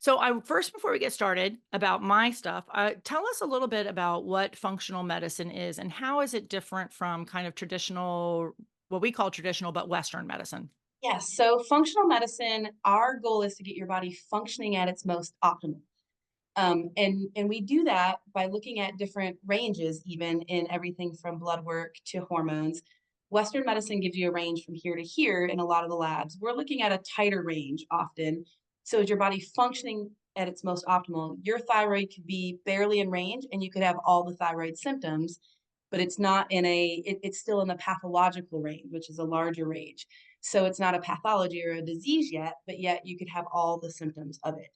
So I first, before we get started about my stuff, tell us a little bit about what functional medicine is and how is it different from kind of traditional, what we call traditional, but Western medicine. Yes. So functional medicine, our goal is to get your body functioning at its most optimal. And we do that by looking at different ranges, even in everything from blood work to hormones. Western medicine gives you a range from here to here in a lot of the labs. We're looking at a tighter range often. So is your body functioning at its most optimal? Your thyroid could be barely in range and you could have all the thyroid symptoms, but it's not in it's still in the pathological range, which is a larger range. So it's not a pathology or a disease yet, but yet you could have all the symptoms of it.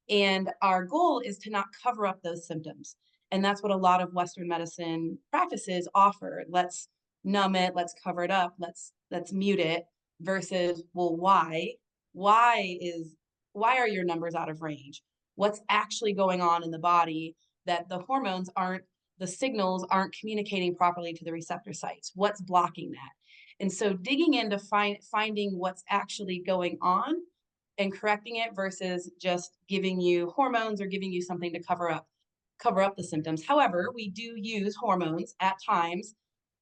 And our goal is to not cover up those symptoms. And that's what a lot of Western medicine practices offer. Let's numb it, let's cover it up, let's mute it versus, well, why? Why is why are your numbers out of range? What's actually going on in the body that the signals aren't communicating properly to the receptor sites? What's blocking that? And so digging into finding what's actually going on and correcting it versus just giving you hormones or giving you something to cover up the symptoms. However, we do use hormones at times,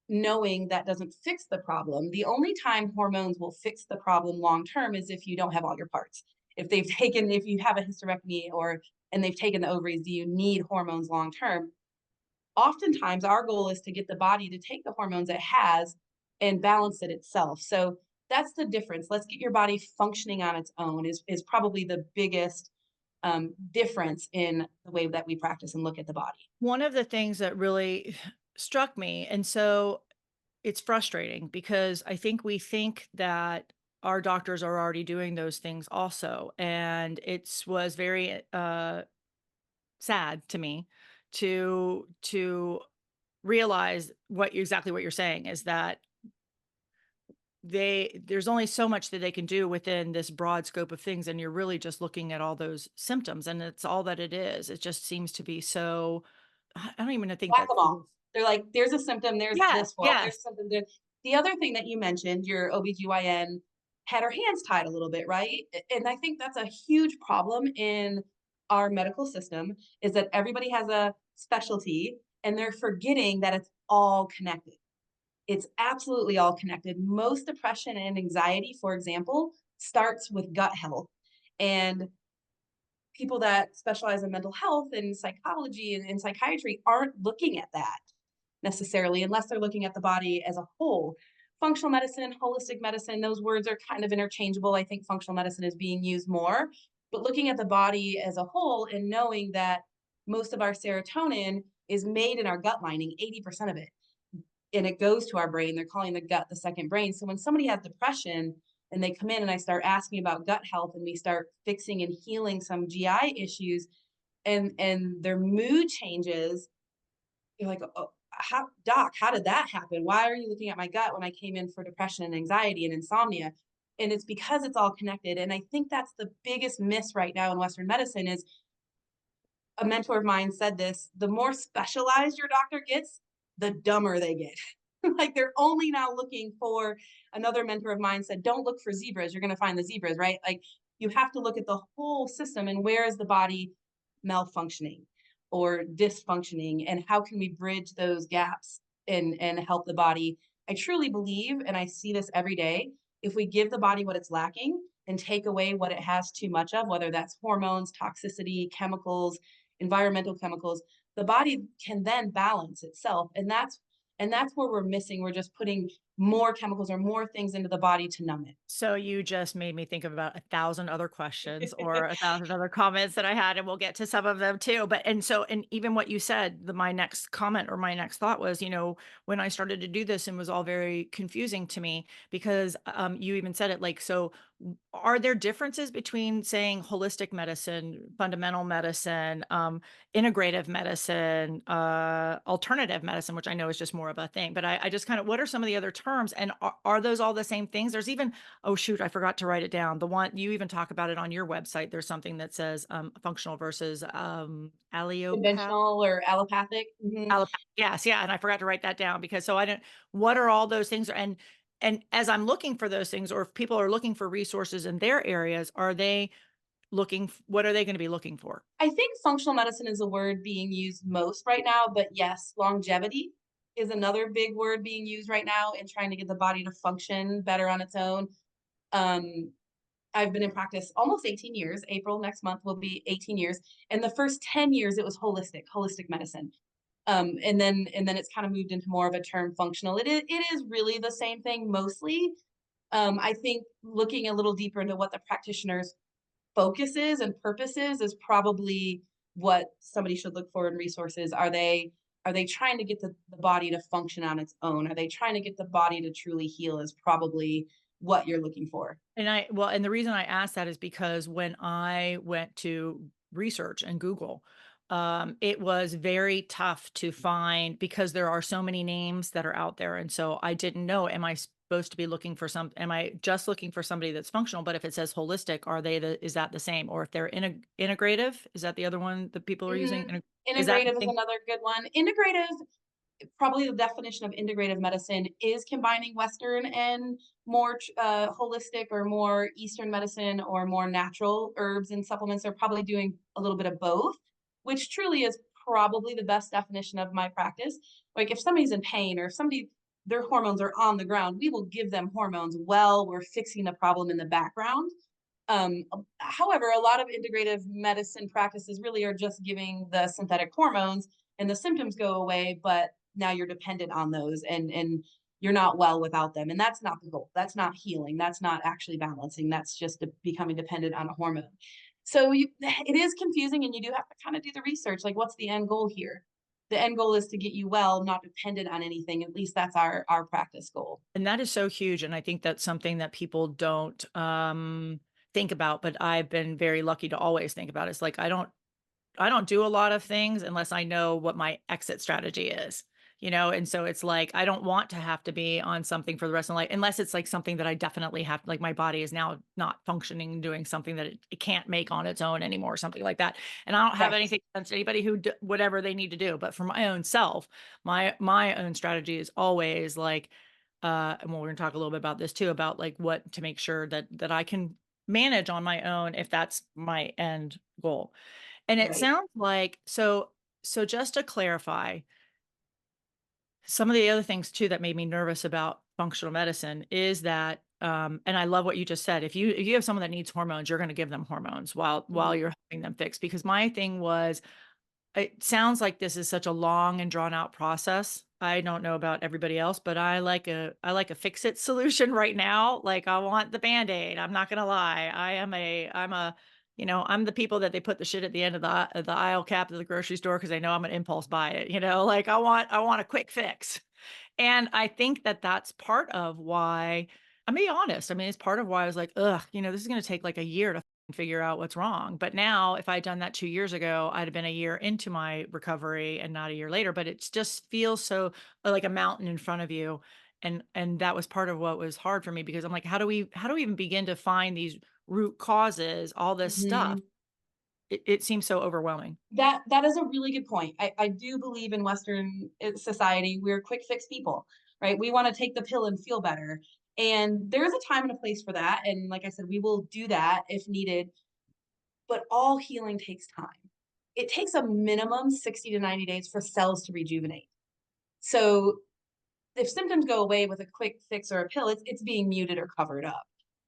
knowing that doesn't fix the problem. The only time hormones will fix the problem long term is if you don't have all your parts. If you have a hysterectomy or and they've taken the ovaries, do you need hormones long term? Oftentimes our goal is to get the body to take the hormones it has and balance it itself. So that's the difference. Let's get your body functioning on its own is probably the biggest difference in the way that we practice and look at the body. One of the things that really struck me, and so it's frustrating because I think we think that our doctors are already doing those things also. And it was very sad to me to realize exactly what you're saying is that there's only so much that they can do within this broad scope of things, and you're really just looking at all those symptoms, and it's all that it is. It just seems to be so I don't even think Whack that's them all. They're like, there's a symptom, there's Yes, this fault, there's yes. something there. The other thing that you mentioned, your OBGYN had her hands tied a little bit, right? And I think that's a huge problem in our medical system is that everybody has a specialty and they're forgetting that it's all connected. It's absolutely all connected. Most depression and anxiety, for example, starts with gut health. And people that specialize in mental health and psychology and psychiatry aren't looking at that necessarily unless they're looking at the body as a whole. Functional medicine, holistic medicine, those words are kind of interchangeable. I think functional medicine is being used more, but looking at the body as a whole and knowing that most of our serotonin is made in our gut lining, 80% of it, and it goes to our brain. They're calling the gut the second brain. So when somebody has depression and they come in and I start asking about gut health and we start fixing and healing some GI issues and their mood changes, you're like, oh, how did that happen? Why are you looking at my gut when I came in for depression and anxiety and insomnia? And it's because it's all connected. And I think that's the biggest miss right now in Western medicine is a mentor of mine said this, the more specialized your doctor gets, the dumber they get. Like they're only now looking for another mentor of mine said, don't look for zebras. You're going to find the zebras, right? Like you have to look at the whole system and where is the body malfunctioning or dysfunctioning and how can we bridge those gaps and help the body. I truly believe, and I see this every day, if we give the body what it's lacking and take away what it has too much of, whether that's hormones, toxicity, chemicals, environmental chemicals, the body can then balance itself. And that's where we're missing. We're just putting more chemicals or more things into the body to numb So you just made me think of about 1,000 other questions or it. 1,000 other comments that I had, and we'll get to some of them too. And even what you said, my next comment or my next thought was, when I started to do this and was all very confusing to me because you even said it like, so are there differences between saying holistic medicine, fundamental medicine, integrative medicine, alternative medicine, which I know is just more of a thing, but I just kind of, what are some of the other terms and are those all the same things? There's even Oh, shoot, I forgot to write it down. The one you even talk about it on your website. There's something that says, functional versus, allopath Conventional or allopathic. Mhm. yes, yeah, and I forgot to write that down because so I don't what are all those things? And as I'm looking for those things or if people are looking for resources in their areas, are they what are they going to be looking for? I think functional medicine is a word being used most right now, but yes, longevity is another big word being used right now in trying to get the body to function better on its own. Um, I've been in practice almost 18 years. April next month will be 18 years. And the first 10 years it was holistic medicine. And then it's kind of moved into more of a term functional. It is really the same thing mostly. I think looking a little deeper into what the practitioner's focuses and purposes is probably what somebody should look for in resources. Are they trying to get the body to function on its own? Are they trying to get the body to truly heal is probably what you're looking for. And the reason I asked that is because when I went to research and Google, it was very tough to find because there are so many names that are out there. And so I didn't know, am I supposed to be looking for am I just looking for somebody that's functional? But if it says holistic, is that the same? Or if they're integrative, is that the other one that people are using? Mhm. Is that the Integrative is same? another good one. Integrative, probably the definition of integrative medicine is combining Western and more holistic or more Eastern medicine or more natural herbs and supplements. They're probably doing a little bit of both, which truly is probably the best definition of my practice. Like if somebody's in pain or if somebody their hormones are on the ground, we will give them hormones while we're fixing the problem in the background. However, a lot of integrative medicine practices really are just giving the synthetic hormones and the symptoms go away, but now you're dependent on those and you're not well without them. And that's not the goal. That's not healing. That's not actually balancing. That's just becoming dependent on a hormone. So it is confusing and you do have to kind of do the research. Like, what's the end goal here? The end goal is to get you well, not dependent on anything. At least that's our practice goal. And that is so huge, and I think that's something that people don't, think about, but I've been very lucky to always think about. It's like, I don't do a lot of things unless I know what my exit strategy is, and so it's like, I don't want to have to be on something for the rest of my life unless it's like something that I definitely have like my body is now not functioning, doing something that it can't make on its own anymore, something like that. And I don't have Right. anything against anybody whatever they need to do, but for my own self, my own strategy is always like, and we're gonna talk a little bit about this too, about like what to make sure that I can manage on my own if that's my end goal. And it Right. sounds like so just to clarify, some of the other things too that made me nervous about functional medicine is that, and I love what you just said. If you have someone that needs hormones, you're gonna give them hormones while Mhm. you're helping them fix. Because my thing was, it sounds like this is such a long and drawn out process. I don't know about everybody else, but I like a fix it solution right now. Like I want the Band-Aid. I'm not gonna lie. I'm the people that they put the shit at the end of the aisle cap of the grocery store because they know I'm an impulse buy it. Like I want a quick fix. And I think that that's part of why I'm being honest. I mean, it's part of why I was like, ugh, this is going to take like a year to figure out what's wrong. But now, if I'd done that 2 years ago, I'd have been a year into my recovery and not a year later. But it just feels so like a mountain in front of you. And that was part of what was hard for me because I'm like, how do we even begin to find these root causes, all this stuff? Mhm. It seems so overwhelming. That is a really good point. I do believe in Western society, we're quick fix people, right? We want to take the pill and feel better. And there is a time and a place for that. And like I said, we will do that if needed, but all healing takes time. It takes a minimum 60 to 90 days for cells to rejuvenate. So if symptoms go away with a quick fix or a pill, it's being muted or covered up,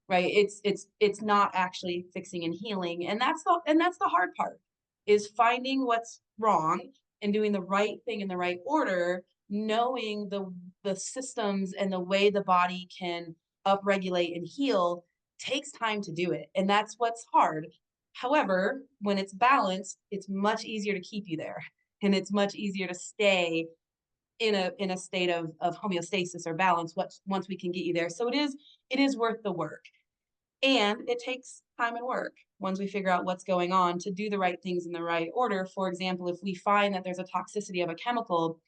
right? It's not actually fixing and healing, and that's the hard part is finding what's wrong and doing the right thing in the right order, knowing the systems and the way the body can upregulate and heal takes time to do it, and that's what's hard. However, when it's balanced, it's much easier to keep you there, and it's much easier to stay in a state of homeostasis or balance once we can get you there. So it is worth the work. And it takes time and work once we figure out what's going on to do the right things in the right order. For example, if we find that there's a toxicity of a chemical,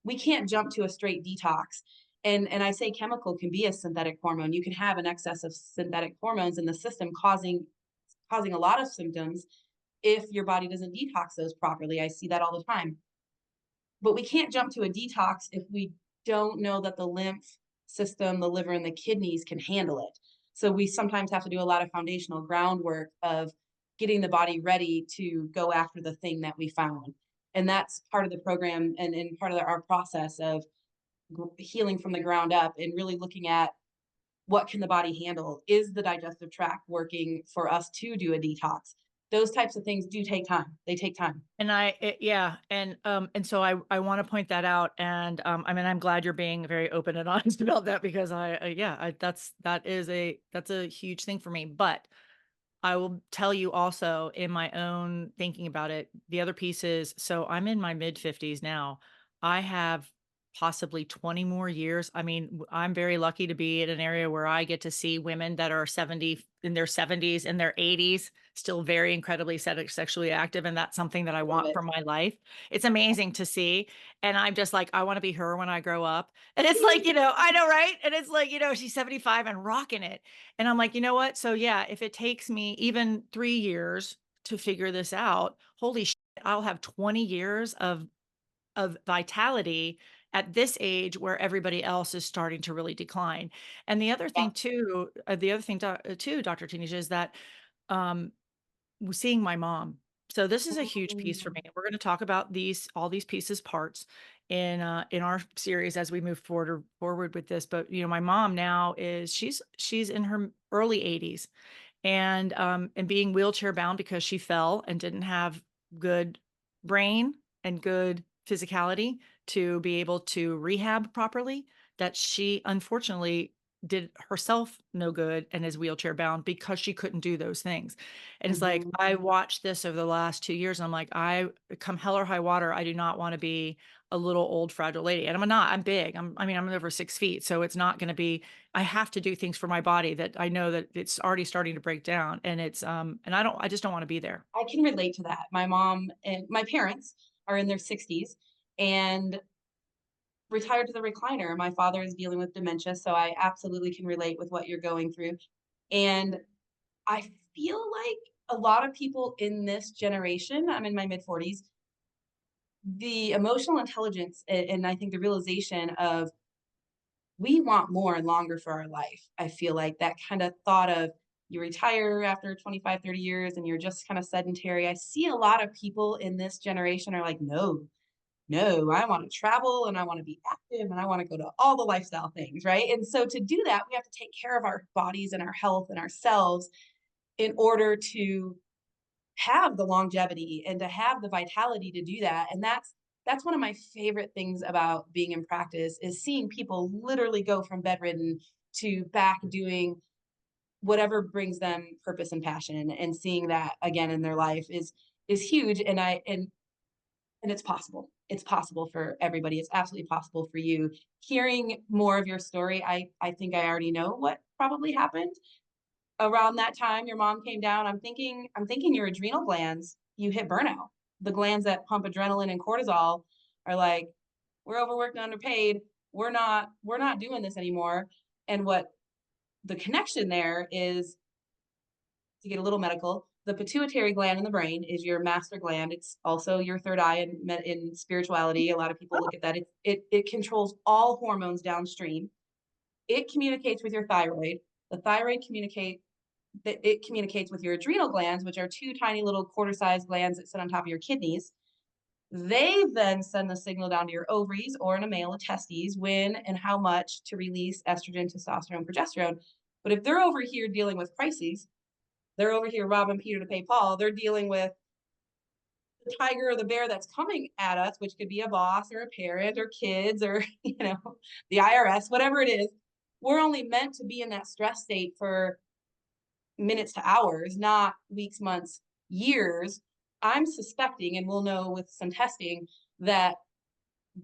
we can't jump to a straight detox. And I say chemical can be a synthetic hormone. You can have an excess of synthetic hormones in the system causing a lot of symptoms if your body doesn't detox those properly. I see that all the time. But we can't jump to a detox if we don't know that the lymph system, the liver, and the kidneys can handle it. So we sometimes have to do a lot of foundational groundwork of getting the body ready to go after the thing that we found. And that's part of the program and part of our process of healing from the ground up and really looking at what can the body handle? Is the digestive tract working for us to do a detox? Those types of things do take time. They take time. And yeah, and so I wanna point that out, and, I mean, I'm glad you're being very open and honest about that because yeah, that's a huge thing for me, but I will tell you also in my own thinking about it, the other piece is, so I'm in my mid-50s now. I have possibly 20 more years. I mean, I'm very lucky to be in an area where I get to see women that are 70 in their 70s, in their 80s, still very incredibly sexually active, and that's something that I Love want it. for my life. It's amazing to see, and I'm just like, I wanna be her when I grow up, and it's like, I know, right? And it's like, she's 75 and rocking it. And I'm like, "You know what? So, yeah, if it takes me even 3 years to figure this out, holy shit, I'll have 20 years of vitality at this age where everybody else is starting to really decline." And Yeah. the other thing too, Dr. Tanisha, is that, um, seeing my mom. So this is a huge piece for Mm, me. We're gonna talk about all these pieces, parts in our series as we move forward with this. But, my mom now she's in her early 80s and being wheelchair bound because she fell and didn't have good brain and good physicality to be able to rehab properly, that she unfortunately did herself no good and is wheelchair bound because she couldn't do those things. And it's like, mhm. I watched this over the last 2 years, and I'm like, I come hell or high water, I do not wanna be a little old fragile lady, and I'm not, I'm big, I mean, I'm over 6 feet, so it's not gonna be, I have to do things for my body that I know that it's already starting to break down, and and I just don't wanna be there. I can relate to that. My mom and my parents are in their 60s and retired to the recliner. My father is dealing with dementia, so I absolutely can relate with what you're going through. And I feel like a lot of people in this generation, I'm in my mid 40s, the emotional intelligence and I think the realization of we want more and longer for our life. I feel like that kind of thought of you retire after 25, 30 years and you're just kind of sedentary. I see a lot of people in this generation are like, no, no, I want to travel and I want to be active and I want to go to all the lifestyle things, right? And so to do that, we have to take care of our bodies and our health and ourselves in order to have the longevity and to have the vitality to do that. And that's one of my favorite things about being in practice is seeing people literally go from bedridden to back doing whatever brings them purpose and passion, and seeing that again in their life is huge. And it's possible. It's possible for everybody. It's absolutely possible for you. Hearing more of your story, I think I already know what probably happened around that time your mom came down. I'm thinking your adrenal glands, you hit burnout. The glands that pump adrenaline and cortisol are like, we're overworked and underpaid. We're not doing this anymore. And what the connection there is, to get a little medical, the pituitary gland in the brain is your master gland. It's also your third eye in spirituality. A lot of people Oh, look at that. It controls all hormones downstream. It communicates with your thyroid. The thyroid communicates with your adrenal glands, which are two tiny little quarter-sized glands that sit on top of your kidneys. They then send the signal down to your ovaries or in a male, the testes, when and how much to release estrogen, testosterone, progesterone. But if they're over here dealing with crises, they're over here robbing Peter to pay Paul. They're dealing with the tiger or the bear that's coming at us, which could be a boss or a parent or kids or, the IRS, whatever it is. We're only meant to be in that stress state for minutes to hours, not weeks, months, years. I'm suspecting, and we'll know with some testing, that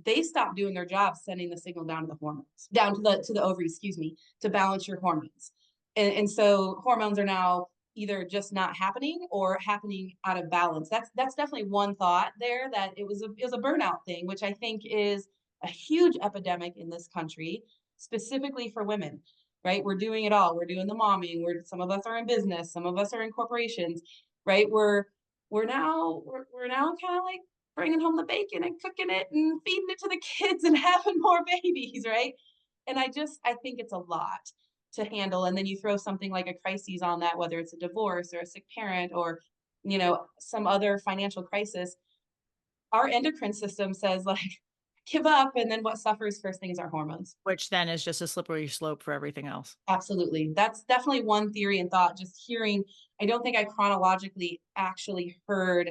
they stop doing their job sending the signal down to the hormones, down to the ovaries, excuse me, to balance your hormones. And so hormones are now either just not happening or happening out of balance. That's definitely one thought there, that it was a burnout thing, which I think is a huge epidemic in this country, specifically for women. Right? We're doing it all. We're doing the momming. Some of us are in business, some of us are in corporations, right? We're now kind of like bringing home the bacon and cooking it and feeding it to the kids and having more babies, right? And I think it's a lot to handle. And then you throw something like a crisis on that, whether it's a divorce or a sick parent or some other financial crisis, our endocrine system says like, give up. And then what suffers first thing is our hormones. Which then is just a slippery slope for everything else. Absolutely. That's definitely one theory and thought. Just hearing, I don't think I chronologically actually heard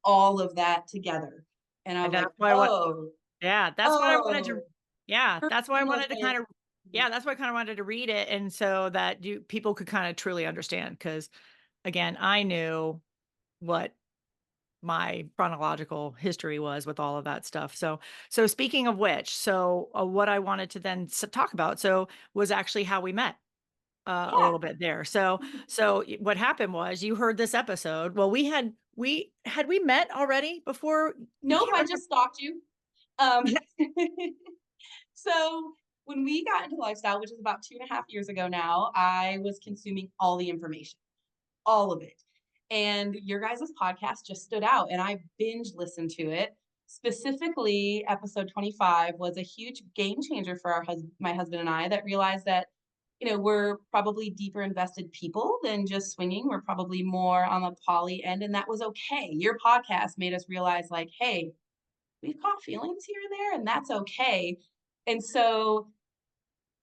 all of that together. And I And was like, that's why what oh, yeah, that's what I wanted to oh, yeah, that's why I personal wanted to thing. kind of yeah, that's why I kind of wanted to read it and so that you people could kind of truly understand because again, I knew what my chronological history was with all of that stuff. So speaking of which, what I wanted to then talk about was actually how we met a Yeah. little bit there. What happened was you heard this episode. Well, we met already before. I Nope, can't I remember. just stalked you. Um, so when we got into lifestyle, which is about 2.5 years ago now, I was consuming all the information, all of it. And your guys' podcast just stood out and I binge listened to it. Specifically, episode 25 was a huge game changer for my husband and I that realized that, we're probably deeper invested people than just swinging. We're probably more on the poly end, and that was okay. Your podcast made us realize, like, hey, we've caught feelings here and there, and that's okay. And so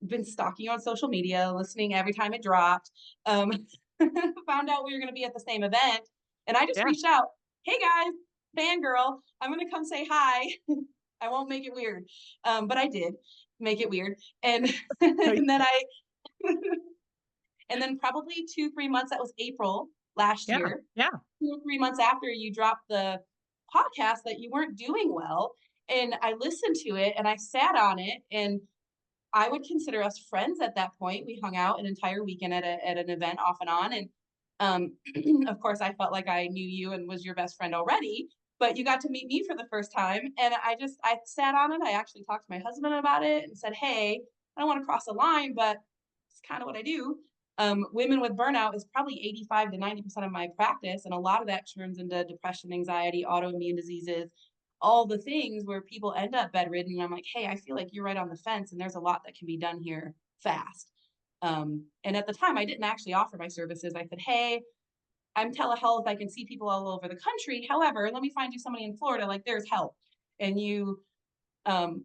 been stalking you on social media, listening every time it dropped. Um, found out we were going to be at the same event, and I just Yeah. reached out. Hey guys, fangirl, I'm going to come say hi. I won't make it weird, but I did make it weird, and No, you and then did. I, and then probably 2-3 months. That was April last Yeah. year. Yeah. 2 or 3 months after you dropped the podcast that you weren't doing well, and I listened to it and I sat on it and I would consider us friends at that point. We hung out an entire weekend at an event off and on, and of course, I felt like I knew you and was your best friend already. But you got to meet me for the first time, and I sat on it. I actually talked to my husband about it and said, "Hey, I don't want to cross the line, but it's kind of what I do." Women with burnout is probably 85 to 90% of my practice, and a lot of that turns into depression, anxiety, autoimmune diseases, all the things where people end up bedridden. And I'm like, hey, I feel like you're right on the fence, and there's a lot that can be done here fast. And at the time, I didn't actually offer my services. I said, hey, I'm telehealth. I can see people all over the country. However, let me find you somebody in Florida. Like, there's help. And you um,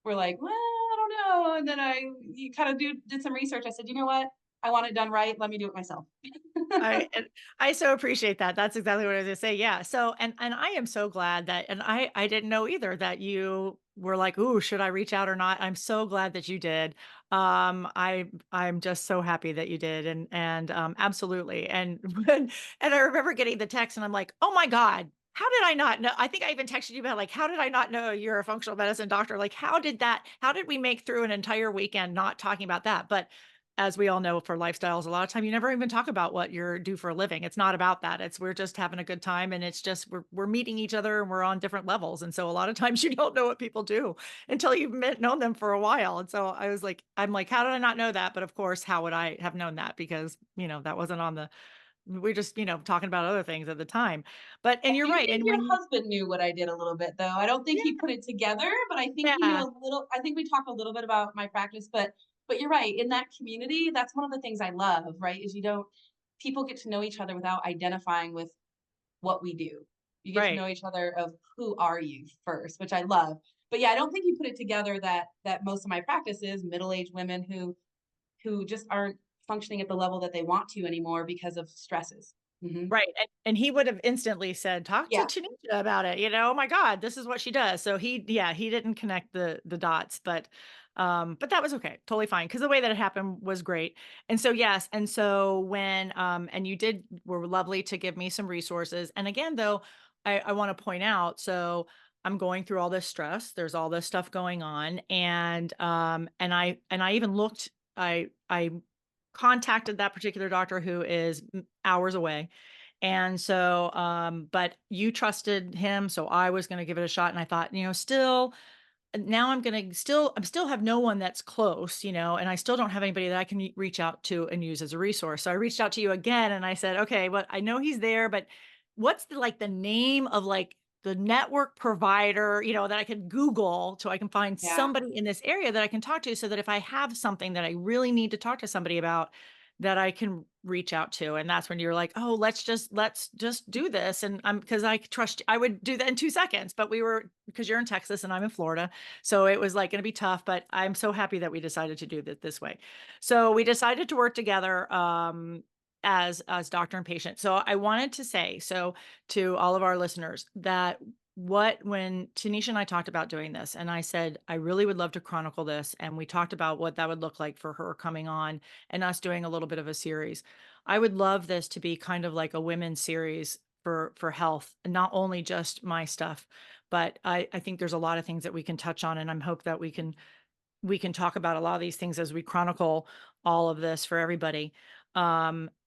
were like, well, I don't know. And then you kind of did some research. I said, you know what? I want it done right. Let me do it myself. I so appreciate that. That's exactly what I was gonna say. Yeah. And I am so glad that and I didn't know either that you were like, "Ooh, should I reach out or not?" I'm so glad that you did. I'm just so happy that you did and absolutely. And and I remember getting the text and I'm like, "Oh my God, how did I not know?" I think I even texted you about like, "How did I not know you're a functional medicine doctor?" Like, how did we make through an entire weekend not talking about that? But as we all know for lifestyles, a lot of time you never even talk about what you're do for a living. It's not about that. It's we're just having a good time and it's just we're meeting each other and we're on different levels. And so a lot of times you don't know what people do until you've known them for a while. And so I'm like, how did I not know that? But of course, how would I have known that? Because, that wasn't on the we're just, talking about other things at the time. But I and you're do right. think And your when you husband knew what I did a little bit, though. I don't think he put it together, but I think he knew yeah, a little. I think we talked a little bit about my practice, but you're right. In that community, that's one of the things I love, right? Is you don't people get to know each other without identifying with what we do. You get to right. know each other of who are you first, which I love. But yeah, I don't think he put it together that most of my practice is middle-aged women who just aren't functioning at the level that they want to anymore because of stresses. Hmm. Right, and he would have instantly said, "Talk to Yeah. Tanisha about it," "Oh my god, this is what she does." So he didn't connect the dots, but that was okay, totally fine, because the way that it happened was great. And so, yes, and so when, and you were lovely to give me some resources. And again, though, I wanna point out, so I'm going through all this stress, there's all this stuff going on, and I even looked I contacted that particular doctor who is hours away and so, but you trusted him, so I was gonna give it a shot, and I thought, still now I'm still have no one that's close, and I still don't have anybody that I can reach out to and use as a resource. So I reached out to you again and I said, "Okay, well, I know he's there, but what's the name of the network provider, that I could Google so I can find Yeah. somebody in this area that I can talk to so that if I have something that I really need to talk to somebody about, that I can reach out to, and that's when you're like, "Oh, let's just do this," and I'm because I trust I would do that in 2 seconds, but we were because you're in Texas and I'm in Florida, so it was, like, gonna be tough, but I'm so happy that we decided to do it this way. So, we decided to work together, as doctor and patient. So, I wanted to say, so to all of our listeners, that when Tanisha and I talked about doing this, and I said, "I really would love to chronicle this," and we talked about what that would look like for her coming on and us doing a little bit of a series. I would love this to be kind of like a women's series for health, and not only just my stuff, but I think there's a lot of things that we can touch on, and I'm hope that we can talk about a lot of these things as we chronicle all of this for everybody.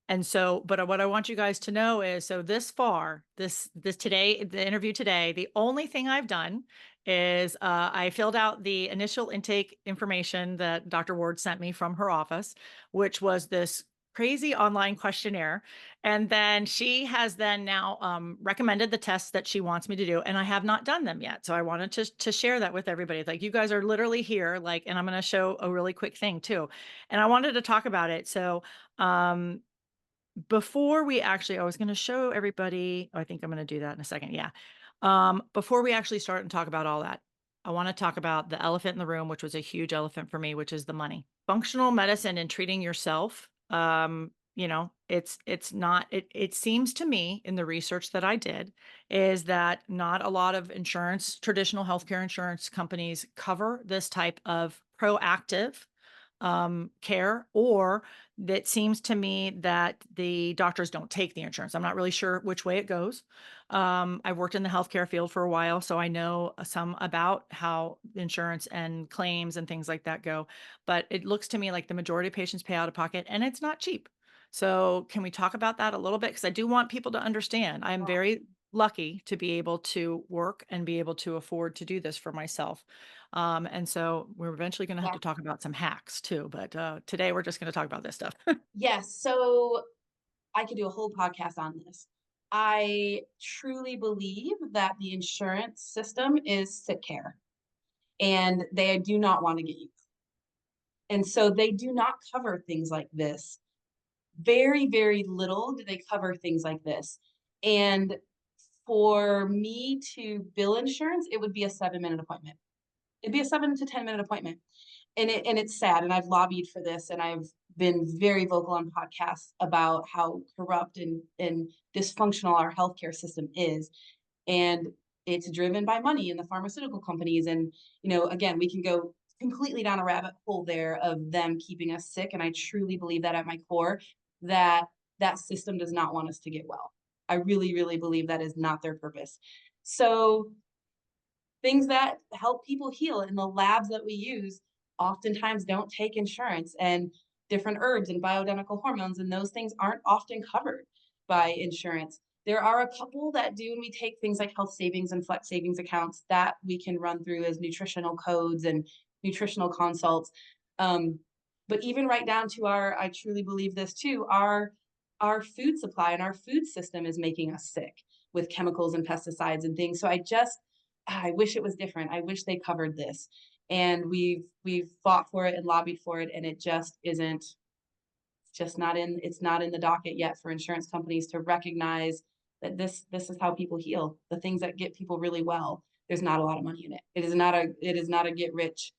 And so, but what I want you guys to know is, so this far, this today, the interview today, the only thing I've done is I filled out the initial intake information that Dr. Ward sent me from her office, which was this crazy online questionnaire. And then she has then now recommended the tests that she wants me to do, and I have not done them yet. So I wanted to share that with everybody. Like, you guys are literally here, like, and I'm going to show a really quick thing too. And I wanted to talk about it. So um, before we actually, I was going to show everybody. I think I'm going to do that in a second. Yeah. Before we actually start and talk about all that, I want to talk about the elephant in the room, which was a huge elephant for me, which is the money. Functional medicine and treating yourself. It's not, it seems to me in the research that I did is that not a lot of insurance, traditional healthcare insurance companies cover this type of proactive care, or that seems to me that the doctors don't take the insurance. I'm not really sure which way it goes. I've worked in the healthcare field for a while, so I know some about how insurance and claims and things like that go. But it looks to me like the majority of patients pay out of pocket, and it's not cheap. So, can we talk about that a little bit? Because I do want people to understand. I'm very lucky to be able to work and be able to afford to do this for myself. And so we're eventually going to have Yeah. to talk about some hacks too, but today we're just going to talk about this stuff. Yes. So I could do a whole podcast on this. I truly believe that the insurance system is sick care and they do not want to get you. And so they do not cover things like this. Very, very little do they cover things like this. And for me to bill insurance, it would be a 7-minute appointment. It'd be a 7 to 10 minute appointment. And it's sad, and I've lobbied for this, and I've been very vocal on podcasts about how corrupt and dysfunctional our healthcare system is, and it's driven by money and the pharmaceutical companies, and, again, we can go completely down a rabbit hole there of them keeping us sick, and I truly believe that at my core, that that system does not want us to get well. I really, really believe that is not their purpose. So things that help people heal in the labs that we use oftentimes don't take insurance, and different herbs and bioidentical hormones and those things aren't often covered by insurance. There are a couple that do, and we take things like health savings and flex savings accounts that we can run through as nutritional codes and nutritional consults. Um, but even right down to our, I truly believe this too, our food supply and our food system is making us sick with chemicals and pesticides and things. So I wish it was different. I wish they covered this. And we've fought for it and lobbied for it, and it just isn't, it's not in the docket yet for insurance companies to recognize that this is how people heal. The things that get people really well. There's not a lot of money in it. It is not a get rich,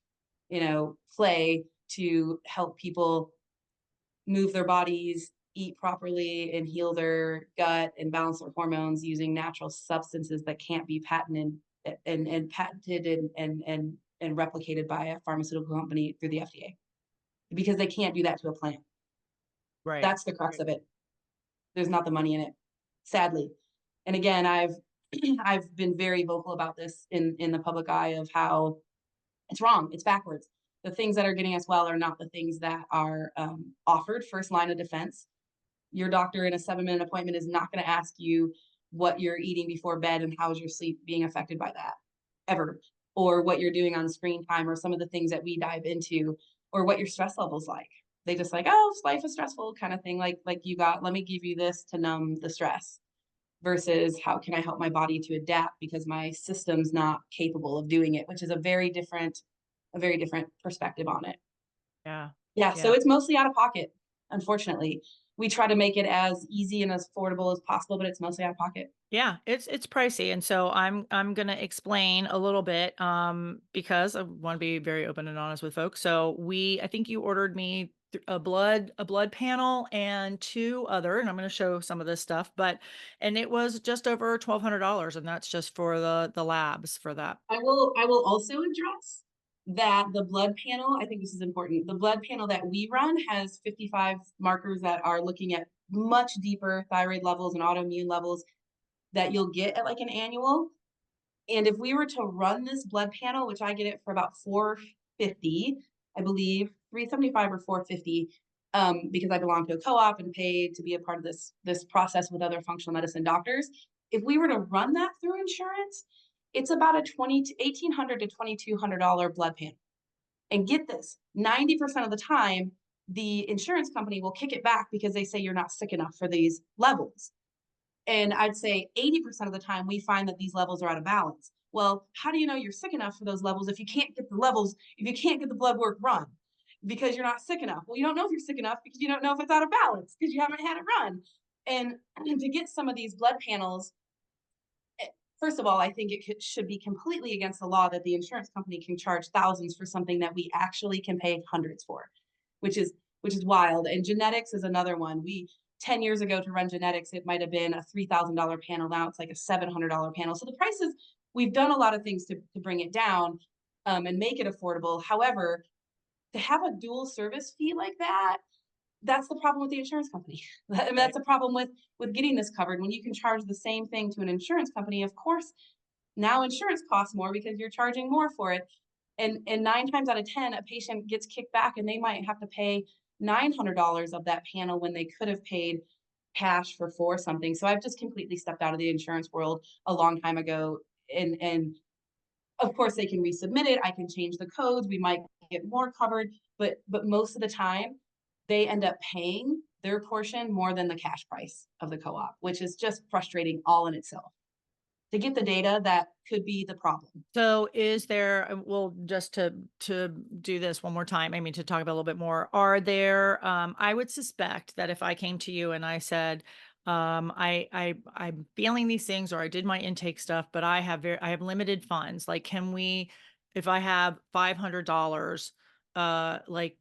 play to help people move their bodies, eat properly, and heal their gut and balance their hormones using natural substances that can't be patented and patented and replicated by a pharmaceutical company through the FDA because they can't do that to a plant. Right. That's the crux of it. There's not the money in it, sadly. And again, I've I've been very vocal about this in the public eye of how it's wrong. It's backwards. The things that are getting us well are not the things that are offered first line of defense. Your doctor in a 7-minute appointment is not going to ask you what you're eating before bed and how's your sleep being affected by that, ever, or what you're doing on screen time, or some of the things that we dive into, or what your stress level's like. They just like, oh, life is stressful, kind of thing. Like you got, let me give you this to numb the stress. Versus how can I help my body to adapt because my system's not capable of doing it, which is a very different perspective on it. Yeah. Yeah, so Yeah. it's mostly out of pocket. unfortunately. We try to make it as easy and as affordable as possible, but it's mostly out of pocket. Yeah, it's pricey, and so I'm gonna explain a little bit, because I wanna be very open and honest with folks. So I think you ordered me a blood panel and 2 other, and I'm gonna show some of this stuff, and it was just over $1,200, and that's just for the labs for that. I will also address that the blood panel, I think this is important. The blood panel that we run has 55 markers that are looking at much deeper thyroid levels and autoimmune levels that you'll get at like an annual. And if we were to run this blood panel, which I get it for about 450, I believe, 375 or 450, because I belong to a co-op and paid to be a part of this process with other functional medicine doctors. If we were to run that through insurance, it's about a 20 to $1,800 to $2,200 blood panel. And get this, 90% of the time, the insurance company will kick it back because they say you're not sick enough for these levels. And I'd say 80% of the time we find that these levels are out of balance. Well, how do you know you're sick enough for those levels if you can't get the levels, if you can't get the blood work run because you're not sick enough? Well, you don't know if you're sick enough because you don't know if it's out of balance because you haven't had it run. And to get some of these blood panels, first of all, I think should be completely against the law that the insurance company can charge thousands for something that we actually can pay hundreds for, which is wild. And genetics is another one. We 10 years ago to run genetics, it might have been a $3,000 panel. Now it's like a $700 panel. So the prices, we've done a lot of things to bring it down and make it affordable. However, to have a dual service fee like that, that's the problem with the insurance company. I mean, Right. that's a problem with getting this covered. When you can charge the same thing to an insurance company, of course, now insurance costs more because you're charging more for it. And 9 times out of 10, a patient gets kicked back and they might have to pay $900 of that panel when they could have paid cash for something. So I've just completely stepped out of the insurance world a long time ago. And of course they can resubmit it. I can change the codes. We might get more covered, but most of the time they end up paying their portion more than the cash price of the co-op, which is just frustrating all in itself. To get the data, that could be the problem. So is there well, just to do this one more time, I mean, to talk about a little bit more, are there, I would suspect that if I came to you and I said, I'm feeling these things or I did my intake stuff, but I have limited funds. Like, can we, if I have $500, like,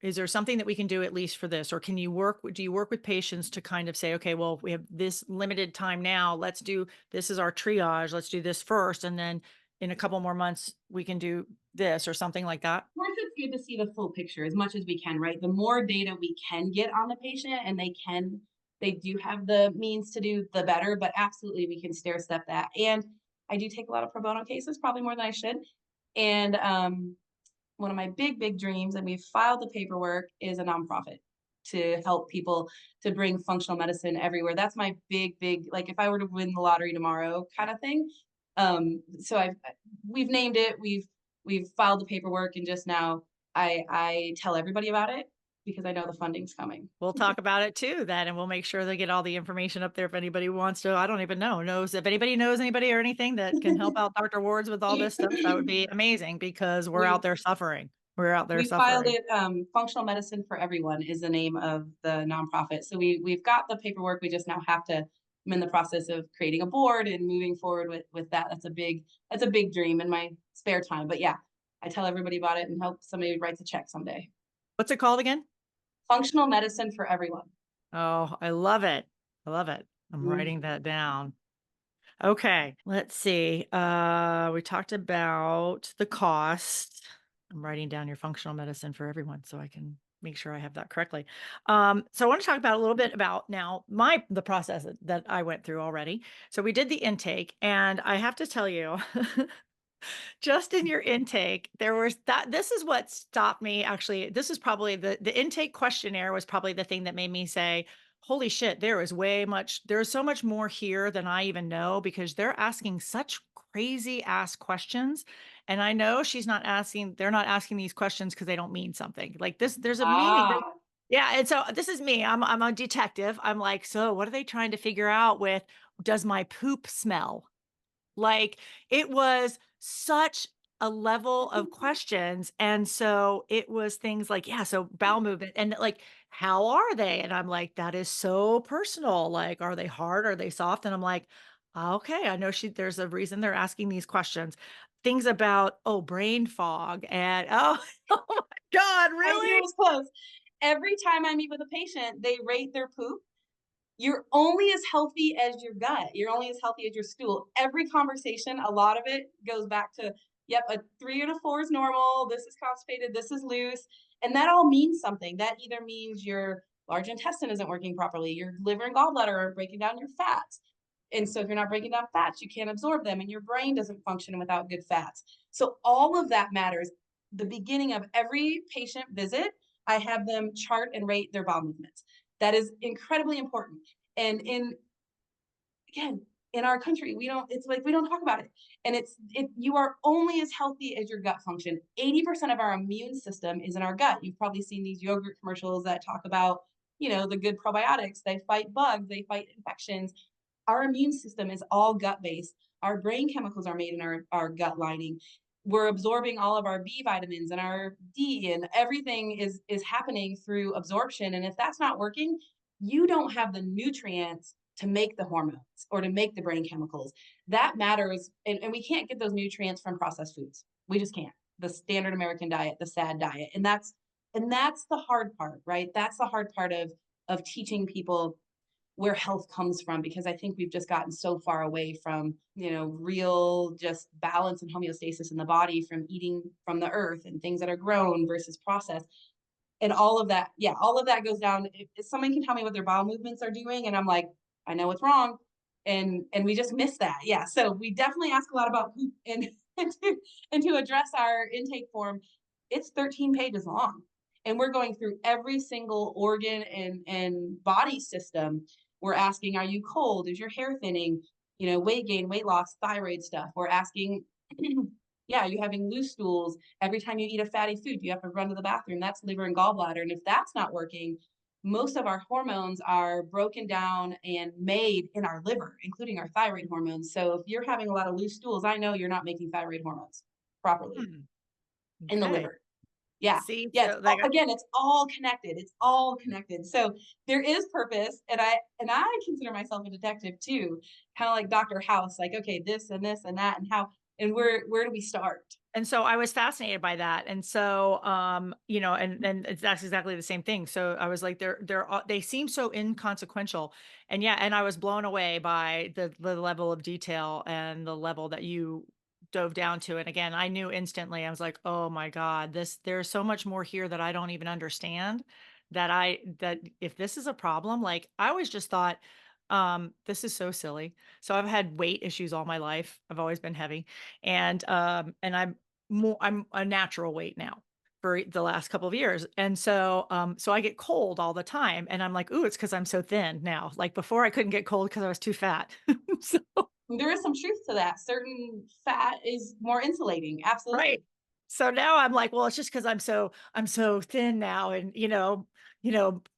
is there something that we can do at least for this? Or do you work with patients to kind of say, okay, well, we have this limited time now. This is our triage. Let's do this first. And then in a couple more months, we can do this or something like that. Of course, it's good to see the full picture as much as we can, right? The more data we can get on the patient and they do have the means to do, the better, but absolutely we can stair step that. And I do take a lot of pro bono cases, probably more than I should. And one of my big dreams, and we've filed the paperwork, is a nonprofit to help people to bring functional medicine everywhere. That's my big, like if I were to win the lottery tomorrow kind of thing. So we've named it, we've filed the paperwork, and just now I tell everybody about it because I know the funding's coming. We'll talk about it too then, and we'll make sure they get all the information up there if anybody wants to. I don't even knows if anybody knows anybody or anything that can help out Dr. Wards with all this stuff, that would be amazing because we're out we there suffering. We're out there we filed suffering. it. Functional Medicine for Everyone is the name of the nonprofit. So we've got the paperwork. We just now have to. I'm in the process of creating a board and moving forward with that. That's a big dream in my spare time. But yeah, I tell everybody about it and hope somebody writes a check someday. What's it called again? Functional Medicine for Everyone. Oh, I love it. I love it. I'm writing Mhm. that down. Okay, let's see. We talked about the cost. I'm writing down your functional medicine for everyone so I can make sure I have that correctly. So I want to talk about a little bit about now the process that I went through already. So we did the intake, and I have to tell you, just in your intake, there was that this is what stopped me actually. This is probably the intake questionnaire was probably the thing that made me say, "Holy shit, there's so much more here than I even know," because they're asking such crazy ass questions. And I know they're not asking these questions because they don't mean something. Like this, there's a meaning. Ah, Yeah, and so this is me. I'm a detective. I'm like, so what are they trying to figure out with does my poop smell? Like, it was such a level of questions, and so it was things like, yeah, so bowel movement and, like, how are they? And I'm like, that is so personal. Like, are they hard? Are they soft? And I'm like, okay, I know there's a reason they're asking these questions. Things about, oh, brain fog and, oh, oh my God, I knew really? it was close. Every time I meet with a patient, they rate their poop. You're only as healthy as your gut. You're only as healthy as your stool. Every conversation, a lot of it goes back to, yep, a 3 and a 4 is normal. This is constipated. This is loose. And that all means something. That either means your large intestine isn't working properly, your liver and gallbladder are breaking down your fats. And so if you're not breaking down fats, you can't absorb them, and your brain doesn't function without good fats. So all of that matters. The beginning of every patient visit, I have them chart and rate their bowel movements. That is incredibly important. And again, in our country, we don't, it's like we don't talk about it. And you are only as healthy as your gut function. 80% of our immune system is in our gut. You've probably seen these yogurt commercials that talk about, the good probiotics. They fight bugs, they fight infections. Our immune system is all gut based. Our brain chemicals are made in our gut lining. We're absorbing all of our B vitamins and our D, and everything is happening through absorption. And if that's not working, you don't have the nutrients to make the hormones or to make the brain chemicals. That matters. And we can't get those nutrients from processed foods. We just can't. The standard American diet, the SAD diet. And that's the hard part, right? That's the hard part of teaching people where health comes from, because I think we've just gotten so far away from, real just balance and homeostasis in the body from eating from the earth and things that are grown versus processed. And all of that, yeah, all of that goes down. If someone can tell me what their bowel movements are doing, and I'm like, I know what's wrong. And we just miss that. Yeah. So we definitely ask a lot about poop, and and to address our intake form, it's 13 pages long. And we're going through every single organ and body system. We're asking, are you cold? Is your hair thinning? Weight gain, weight loss, thyroid stuff. We're asking, yeah, are you having loose stools? Every time you eat a fatty food, you have to run to the bathroom. That's liver and gallbladder. And if that's not working, most of our hormones are broken down and made in our liver, including our thyroid hormones. So if you're having a lot of loose stools, I know you're not making thyroid hormones properly Hmm, in the okay. liver. Yeah. See, Yeah, so like, again, it's all connected. It's all connected. So there is purpose, and I consider myself a detective too, kind of like Dr. House, like, okay, this and this and that and how, and where do we start? and so I was fascinated by that. And so, that's exactly the same thing. So I was like, they seem so inconsequential. And yeah, and I was blown away by the level of detail and the level that you dove down to. And again, I knew instantly, I was like, oh my God, there's so much more here that I don't even understand, that if this is a problem, like I always just thought, this is so silly. So I've had weight issues all my life. I've always been heavy. And I'm a natural weight now for the last couple of years. And so, so I get cold all the time, and I'm like, "Ooh, it's because 'cause I'm so thin now." Like before I couldn't get cold because I was too fat. So There is some truth to that. Certain fat is more insulating. right. Absolutely. So now I'm like, "Well, it's just because 'cause I'm so thin now and,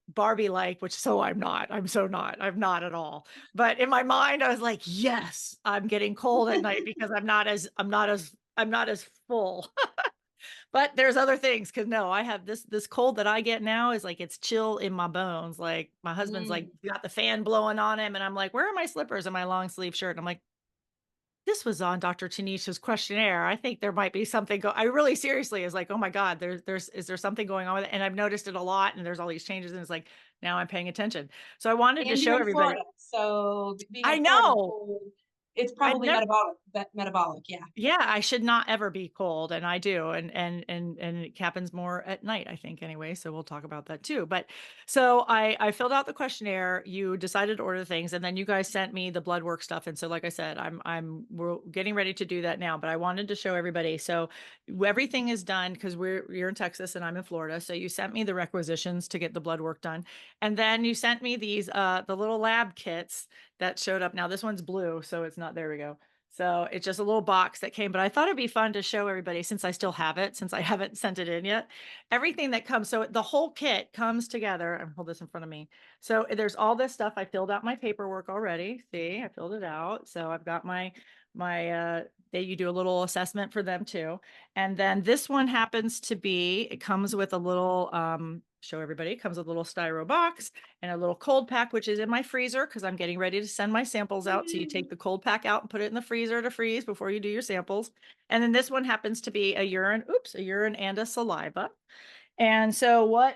Barbie-like," which so I'm not. I'm so not. I'm not at all. But in my mind, I was like, "Yes, I'm getting cold at night because I'm not as full." But there's other things, cause no, I have this cold that I get now is like it's chill in my bones, like, my husband's, like, Mm. got the fan blowing on him, and I'm like, "Where are my slippers and my long sleeve shirt?" And I'm like, "This was on Dr. Tanisha's questionnaire. I think there might be something I really seriously is like, "Oh my god, is there something going on with it?" And I've noticed it a lot, and there's all these changes, and it's like, now I'm paying attention. So I wanted to And you're show in everybody. Florida, so being I in Florida is know! cold. It's I'd probably never metabolic, yeah. Yeah, I should not ever be cold, and I do, and it happens more at night, I think, anyway, so we'll talk about that too. But so I filled out the questionnaire, you decided to order things, and then you guys sent me the blood work stuff, and so like I said, we're getting ready to do that now, but I wanted to show everybody. So everything is done because you're in Texas and I'm in Florida, so you sent me the requisitions to get the blood work done, and then you sent me these the little lab kits that showed up. Now this one's blue, so it's not, there we go. So it's just a little box that came, but I thought it'd be fun to show everybody since I still have it, since I haven't sent it in yet. Everything that comes, so the whole kit comes together. And hold this in front of me. So there's all this stuff. I filled out my paperwork already. See, I filled it out. So I've got you do a little assessment for them too. And then this one happens to be, it comes with a little show everybody, it comes with a little styro box and a little cold pack, which is in my freezer because I'm getting ready to send my samples out. So you take the cold pack out and put it in the freezer to freeze before you do your samples. And then this one happens to be a urine and a saliva. And so what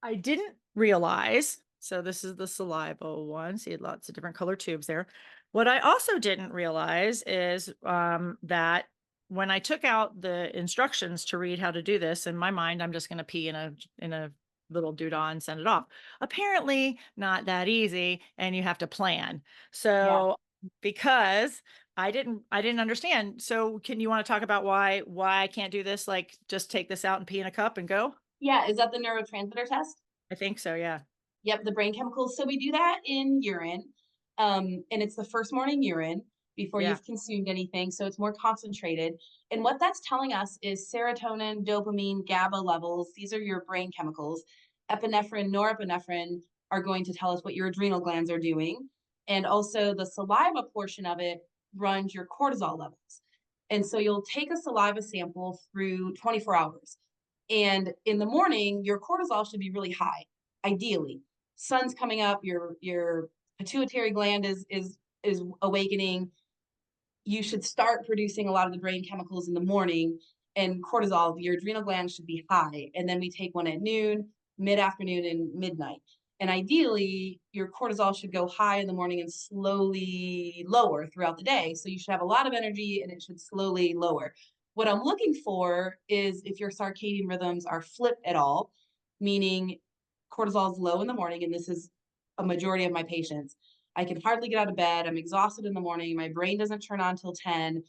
I didn't realize, so this is the saliva one. See lots of different color tubes there. What I also didn't realize is that when I took out the instructions to read how to do this, in my mind, I'm just going to pee in a little doodah and send it off. Apparently, not that easy, and you have to plan. Yeah. So because I didn't understand. So can you want to talk about why I can't do this? Like just take this out and pee in a cup and go? Yeah, is that the neurotransmitter test? I think so. Yeah. Yep, the brain chemicals. So we do that in urine, and it's the first morning urine before Yeah. you've consumed anything, so it's more concentrated. And what that's telling us is serotonin, dopamine, GABA levels. These are your brain chemicals. Epinephrine, norepinephrine are going to tell us what your adrenal glands are doing, and also the saliva portion of it runs your cortisol levels. And so you'll take a saliva sample through 24 hours. And in the morning, your cortisol should be really high, ideally. Sun's coming up, your pituitary gland is awakening. You should start producing a lot of the brain chemicals in the morning, and cortisol, your adrenal glands should be high. And then we take one at noon, mid-afternoon, and midnight. And ideally, your cortisol should go high in the morning and slowly lower throughout the day. So you should have a lot of energy and it should slowly lower. What I'm looking for is if your circadian rhythms are flipped at all, meaning cortisol is low in the morning, and this is a majority of my patients. I can hardly get out of bed. I'm exhausted in the morning. My brain doesn't turn on till 10.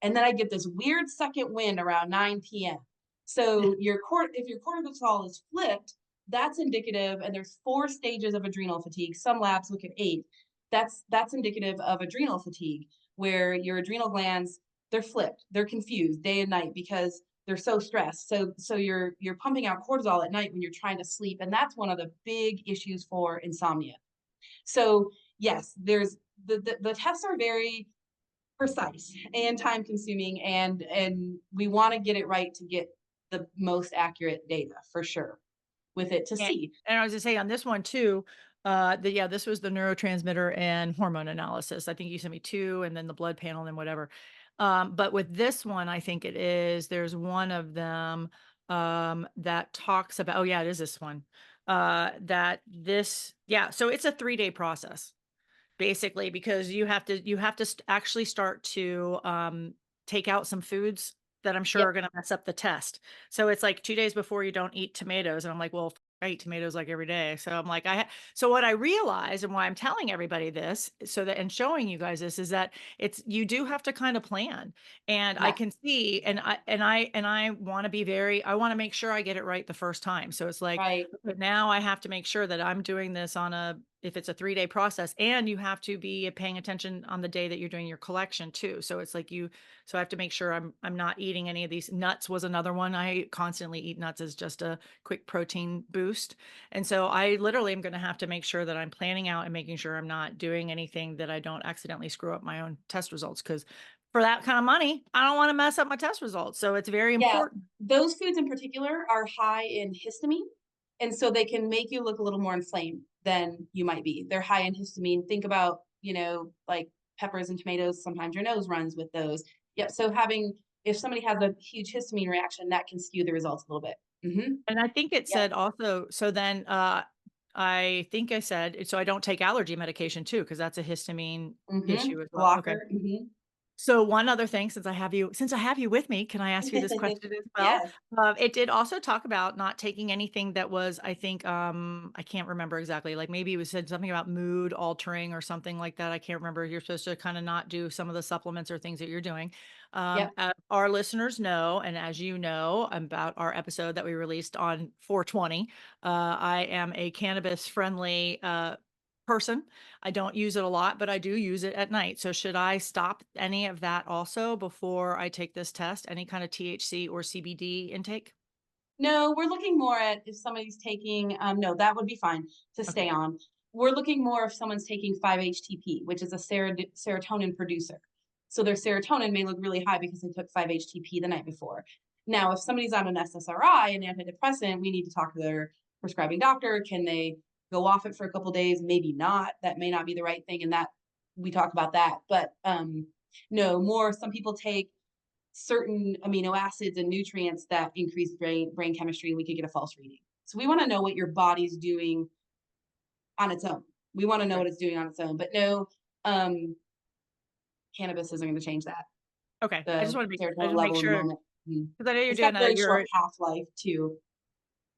And then I get this weird second wind around 9 p.m. So if your cortisol is flipped, that's indicative, and there's 4 stages of adrenal fatigue. Some labs look at 8. That's indicative of adrenal fatigue, where your adrenal glands, they're flipped, they're confused day and night because they're so stressed. So you're pumping out cortisol at night when you're trying to sleep, and that's one of the big issues for insomnia. So yes, there's the tests are very precise and time consuming, and we want to get it right to get the most accurate data for sure with it to And see. and I was gonna say on this one too, this was the neurotransmitter and hormone analysis. I think you sent me 2 and then the blood panel and whatever. But with this one, I think there's one of them, that talks about oh yeah, it is this one. So it's a 3-day process. Basically, because actually start to, take out some foods that I'm sure Yep. are gonna mess up the test. So it's like 2 days before you don't eat tomatoes, and I'm like, "Well, I eat tomatoes, like, every day." So I'm like, so what I realized and why I'm telling everybody this, so that and showing you guys this is that you do have to kinda plan, and I Yeah. can see I wanna be I wanna make sure I get it right the first time. So it's like, Right. but now I have to make sure that I'm doing this if it's a 3-day process, and you have to be paying attention on the day that you're doing your collection too. So it's like so I have to make sure I'm not eating any of these. Nuts was another one. I constantly eat nuts as just a quick protein boost. And so I literally am going to have to make sure that I'm planning out and making sure I'm not doing anything that I don't accidentally screw up my own test results, because for that kind of money, I don't want to mess up my test results. So it's very Yeah. important. Those foods in particular are high in histamine, and so they can make you look a little more inflamed than you might be. They're high in histamine. Think about, like peppers and tomatoes. Sometimes your nose runs with those. Yep. So if somebody has a huge histamine reaction, that can skew the results a little bit. And I think it Yep. said also, so then I think I said, so I don't take allergy medication too, because that's a histamine issue as well. Okay. Blocker. So one other thing, since I have you with me, can I ask you this question as well? Yes. It did also talk about not taking anything that was, I think, I can't remember exactly. Like maybe it was said something about mood altering or something like that. I can't remember. You're supposed to kind of not do some of the supplements or things that you're doing. Yep. Our listeners know, and as you know, about our episode that we released on 420, I am a cannabis friendly person. I don't use it a lot, but I do use it at night. So should I stop any of that also before I take this test? Any kind of THC or CBD intake? No, we're looking more at if somebody's taking, no, that would be fine to Okay. stay on. We're looking more if someone's taking 5-HTP, which is a serotonin producer. So their serotonin may look really high because they took 5-HTP the night before. Now, if somebody's on an SSRI, an antidepressant, we need to talk to prescribing doctor? Can they go off it for a couple days? Maybe not. That may not be the right thing, and that we talk about that. But no, more some people take certain amino acids and nutrients that increase brain chemistry, and we could get a false reading. So we want to know what your body's doing on its own. We want to know Okay. what it's doing on its own. But no, um, cannabis isn't going to change that. Okay. The I serotonin just make level in the sure moment. Mhm. because I know you're It's got doing very short you're half life too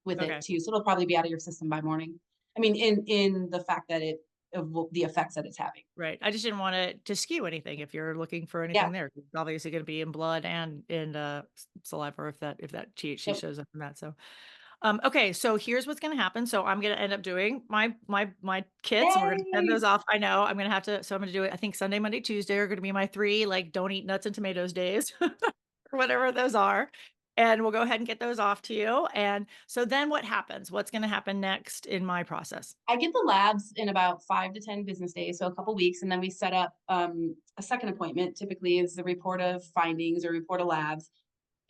with it okay. too, so it'll probably be out of your system by morning. I mean, in the fact that it of the effects that it's having. Right. I just didn't want it to skew anything if you're looking for Yeah. anything there. It's obviously going to be in blood and in saliva if that THC Yep. shows up in that. So okay, so here's what's gonna happen. So I'm gonna end up doing my kits, and we're gonna send Yay! those off. I know I'm gonna have to. So I'm gonna do it. I think Sunday, Monday, Tuesday are gonna be my 3 like don't eat nuts and tomatoes days, or whatever those are. And we'll go ahead and get those off to you. And so then what happens? What's gonna happen next in my process? I get the labs in about 5 to 10 business days, so a couple weeks, and then we set up, a second appointment, typically is the report of findings or report of labs,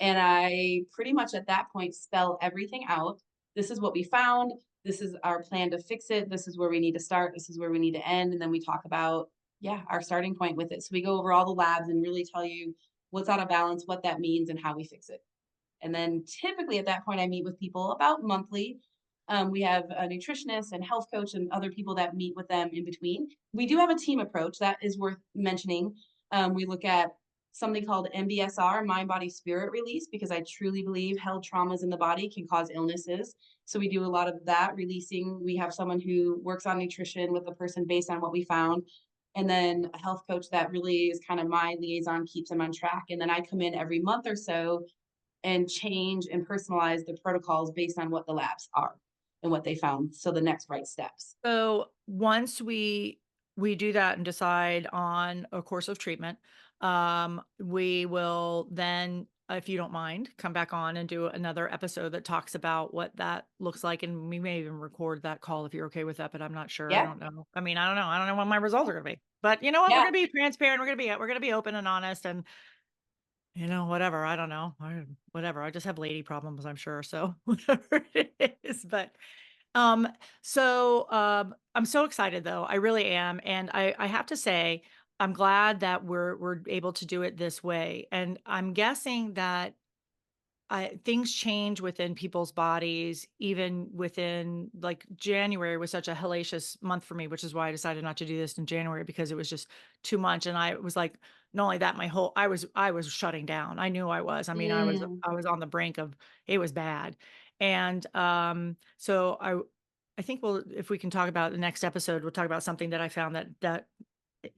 and I pretty much at that point spell everything out. This is what we found, this is our plan to fix it, this is where we need to start, this is where we need to end, and then we talk about, yeah, our starting point with it. So we go over all the labs and really tell you what's out of balance, what that means, and how we fix it. And then typically at that point, I meet with people about monthly. We have a nutritionist and health coach and other people that meet with them in between. We do have a team approach that is worth mentioning. We look at something called MBSR, mind, body, spirit release, because I truly believe held traumas in the body can cause illnesses. So we do a lot of that releasing. We have someone who works on nutrition with the person based on what we found. And then a health coach that really is kind of my liaison, keeps them on track. And then I come in every month or so and change and personalize the protocols based on what the labs are and what they found. So the next right steps. So once we do that and decide on a course of treatment, we will then, if you don't mind, come back on and do another episode that talks about what that looks like, and we may even record that call if you're okay with that. But I'm not sure. I Yeah. don't know. I mean, I don't know. I don't know what my results are going to be. But you know what? We're Yeah. going to be transparent. We're going to be open and honest, and whatever. I don't know. Whatever. I just have lady problems, I'm sure. So whatever it is, but um, I'm so excited though. I really am. And I have to say, I'm glad that we're able to do it this way. And I'm guessing that things change within people's bodies, even within like January was such a hellacious month for me, which is why I decided not to do this in January because it was just too much. And I was like, not only that, I was shutting down. I knew I was. I mean, Mm. I was on the brink of it was bad. And so I think if we can talk about the next episode, we'll talk about something that I found that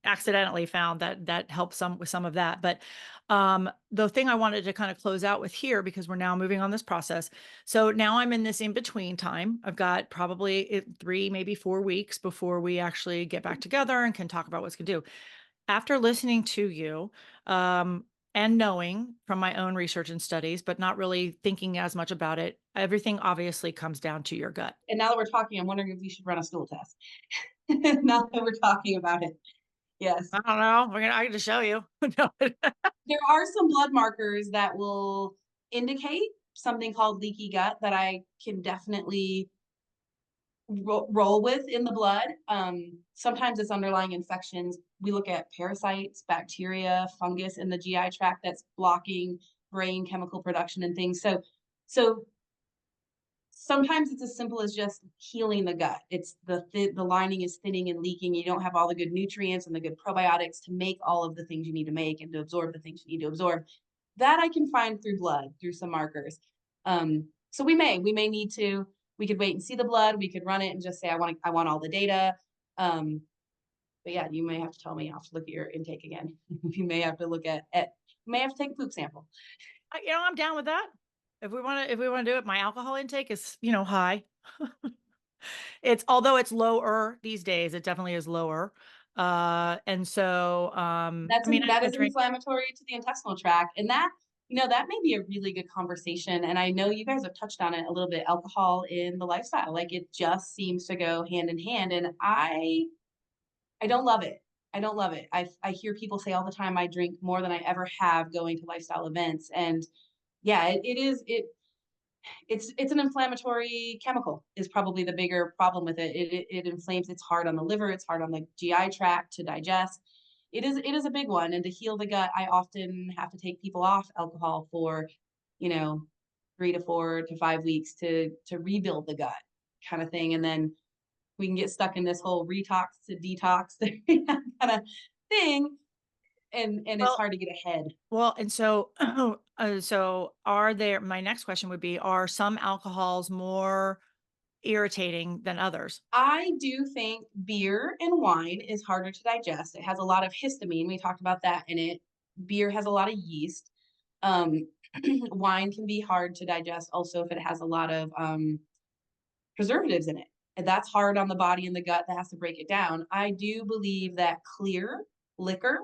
accidentally found that helped some with some of that. But the thing I wanted to kind of close out with here, because we're now moving on this process. So now I'm in this in between time. I've got probably 3, maybe 4 weeks before we actually get back together and can talk about what's going to do. After listening to you, and knowing from my own research and studies, but not really thinking as much about it, everything obviously comes down to your gut. And now that we're talking, I'm wondering if we should run a stool test. Now that we're talking about it. Yes. I don't know. I can just show you. No. There are some blood markers that will indicate something called leaky gut that I can definitely roll with in the blood. Sometimes it's underlying infections. We look at parasites, bacteria, fungus in the GI tract that's blocking brain chemical production and things. So sometimes it's as simple as just healing the gut. It's the lining is thinning and leaking. You don't have all the good nutrients and the good probiotics to make all of the things you need to make and to absorb the things you need to absorb. That I can find through blood, through some markers. So we may need to, we could wait and see the blood. We could run it and just say, I want all the data. Um, but yeah, you may have to tell me, I'll have to look at your intake again. You may have to look you may have to take a poop sample. I'm down with that. If we wanna do it, my alcohol intake is, high. It's although it's lower these days, it definitely is lower. And so, I mean, That I is drink inflammatory to the intestinal tract, and that may be a really good conversation, and I know you guys have touched on it a little bit, alcohol in the lifestyle, like, it just seems to go hand in hand, and I don't love it. I don't love it. I hear people say all the time, "I drink more than I ever have going to lifestyle events," and yeah, it is It's an inflammatory chemical is probably the bigger problem with it. It inflames. It's hard on the liver. It's hard on the GI tract to digest. It is a big one. And to heal the gut, I often have to take people off alcohol for, you know, 3 to 4 to 5 weeks to rebuild the gut kind of thing. And then we can get stuck in this whole retox to detox kind of thing. And it's Well, hard to get ahead. and so, so are there, my next question would be, are some alcohols more irritating than others? I do think beer and wine is harder to digest. It has a lot of histamine. We talked about that in it. Beer has a lot of yeast. Um, wine can be hard to digest also if it has a lot of preservatives in it. And that's hard on the body and the gut that has to break it down. I do believe that clear liquor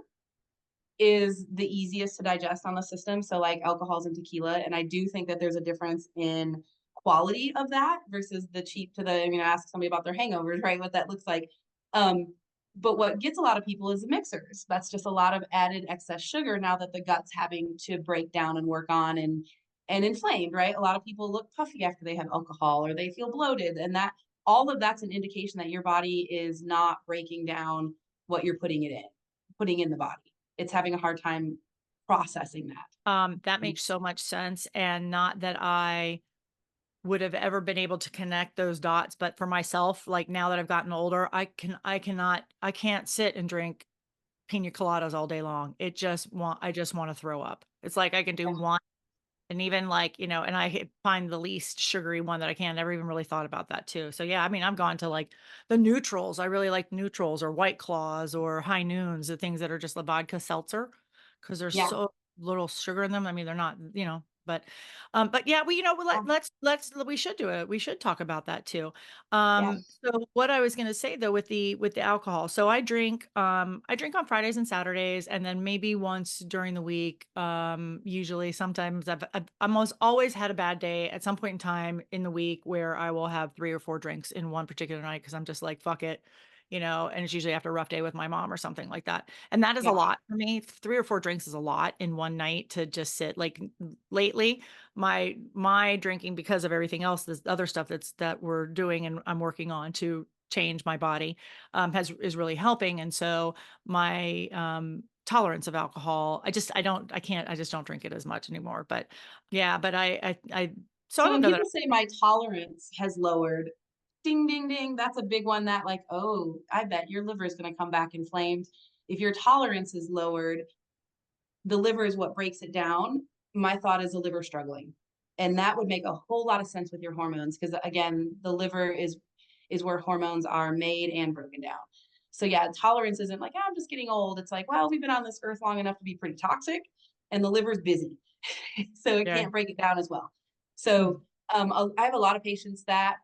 is the easiest to digest on the system, so, like, alcohols and tequila, and I do think that there's a difference in quality of that versus the cheap to the ask somebody about their hangovers, right, what that looks like. Um, but what gets a lot of people is the mixers. That's just a lot of added excess sugar now that the gut's having to break down and work on and inflamed, right? A lot of people look puffy after they have alcohol or they feel bloated, and that all of that's an indication that your body is not breaking down what you're putting in the body. It's having a hard time processing that. That makes so much sense, and not that I would have ever been able to connect those dots, but for myself, like, now that I've gotten older, I can't sit and drink pina coladas all day long. I just wanna throw up. It's like I can do Yeah, one, and even, like, and find the least sugary one that I can. Never even really thought about that too. So, yeah, I mean, I've gone to, like, the neutrals. I really like neutrals or White Claws or High Noons, the things that are just the vodka seltzer, because there's yeah, so little sugar in them. I mean, they're not, but yeah, yeah, we should do it. We should talk about that too. yeah, So what I was gonna say though with the alcohol, so I drink on Fridays and Saturdays, and then maybe once during the week. Usually, sometimes I've almost always had a bad day at some point in time in the week where I will have 3 or 4 drinks in one particular night because I'm just like, fuck it. And it's usually after a rough day with my mom or something like that. And that is a yeah, lot for me. 3 or 4 drinks is a lot in one night to just sit. Like, lately, my drinking, because of everything else, this other stuff that we're doing and I'm working on to change my body, has is really helping. And so my tolerance of alcohol, I just don't drink it as much anymore. But yeah, but I so I So don't when know that. people say my tolerance has lowered, ding, ding, ding, that's a big one that like, oh, I bet your liver is gonna come back inflamed. If your tolerance is lowered, the liver is what breaks it down. My thought is the liver struggling. And that would make a whole lot of sense with your hormones because again, the liver is where hormones are made and broken down. So yeah, tolerance isn't like, oh, I'm just getting old. It's like, well, we've been on this earth long enough to be pretty toxic and the liver's busy. So it Yeah. can't break it down as well. Mm. So I have a lot of patients that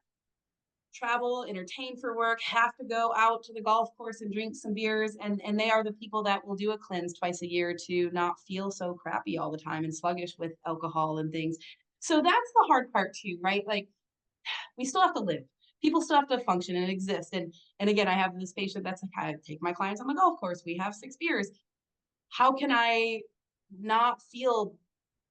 travel, entertain for work, have to go out to the golf course and drink some beers, and they are the people that will do a cleanse twice a year to not feel so crappy all the time and sluggish with alcohol and things. So that's the hard part too, right? Like we still have to live. People still have to function and exist. And again, I have this patient that's like, I take my clients on the golf course. We have 6 beers. How can I not feel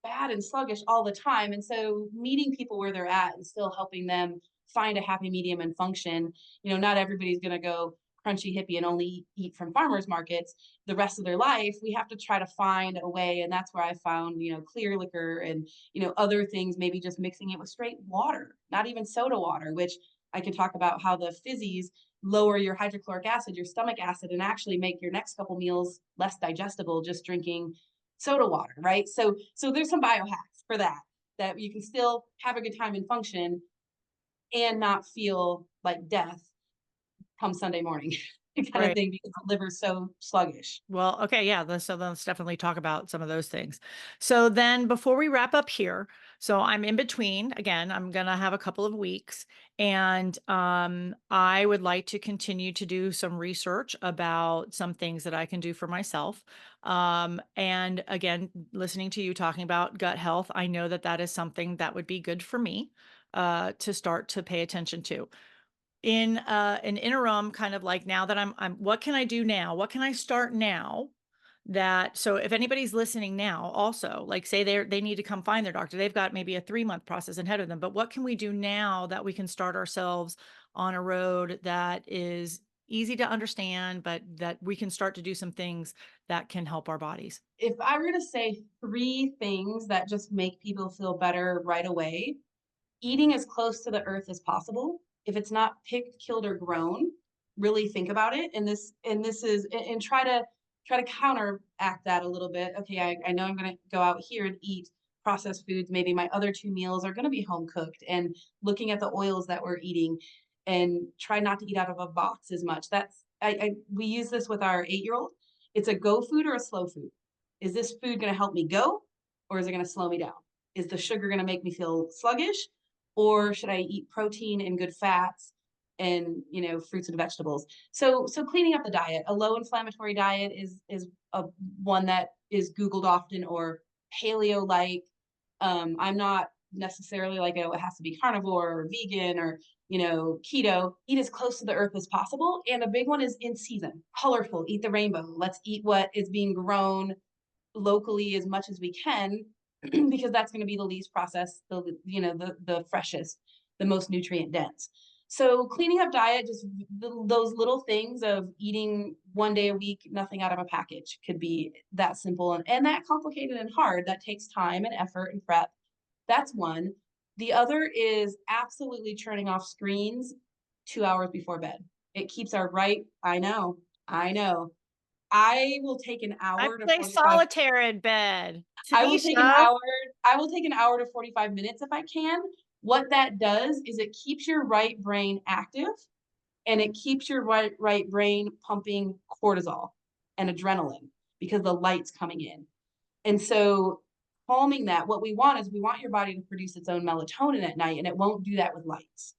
bad and sluggish all the time? And so meeting people where they're at and still helping them find a happy medium and function. Not everybody's going to go crunchy hippie and only eat from farmers markets the rest of their life. We have to try to find a way. And that's where I found, clear liquor and, other things, maybe just mixing it with straight water, not even soda water, which I can talk about how the fizzies lower your hydrochloric acid, your stomach acid, and actually make your next couple meals less digestible just drinking soda water, right? So there's some biohacks for that you can still have a good time and function and not feel like death come Sunday morning kind of Right. thing because the liver's so sluggish. Well, okay, yeah, so let's definitely talk about some of those things. So then before we wrap up here, so I'm in between. Again, I'm gonna have a couple of weeks, and I would like to continue to do some research about some things that I can do for myself. And again, listening to you talking about gut health, I know that that is something that would be good for me to start to pay attention to in an interim, kind of like, now that I'm what can I do now? What can I start now that so if anybody's listening now also, like say they need to come find their doctor, they've got maybe a 3-month process ahead of them, but what can we do now that we can start ourselves on a road that is easy to understand, but that we can start to do some things that can help our bodies? If I were to say 3 things that just make people feel better right away, eating as close to the earth as possible. If it's not picked, killed, or grown, really think about it. And this is and try to counteract that a little bit. Okay, I know I'm gonna go out here and eat processed foods. Maybe my other 2 meals are gonna be home cooked and looking at the oils that we're eating and try not to eat out of a box as much. I we use this with our 8-year-old. It's a go food or a slow food. Is this food gonna help me go or is it gonna slow me down? Is the sugar gonna make me feel sluggish or should I eat protein and good fats and, fruits and vegetables? So cleaning up the diet. A low inflammatory diet is a one that is Googled often, or paleo like. I'm not necessarily like, oh, it has to be carnivore or vegan or, keto. Eat as close to the earth as possible. And a big one is in season, colorful, eat the rainbow. Let's eat what is being grown locally as much as we can because that's going to be the least processed, the freshest, the most nutrient dense. So cleaning up diet, just those little things of eating 1 day a week, nothing out of a package, could be that simple and that complicated and hard. That takes time and effort and prep. That's one. The other is absolutely turning off screens 2 hours before bed. It keeps our right. I know. I will take an I hour to play 45 solitaire in bed. I will take an Tanisha, hour I will take an hour to 45 minutes if I can. What that does is it keeps your right brain active, and it keeps your right brain pumping cortisol and adrenaline because the light's coming in. And so calming that, what we want is we want your body to produce its own melatonin at night, and it won't do that with lights.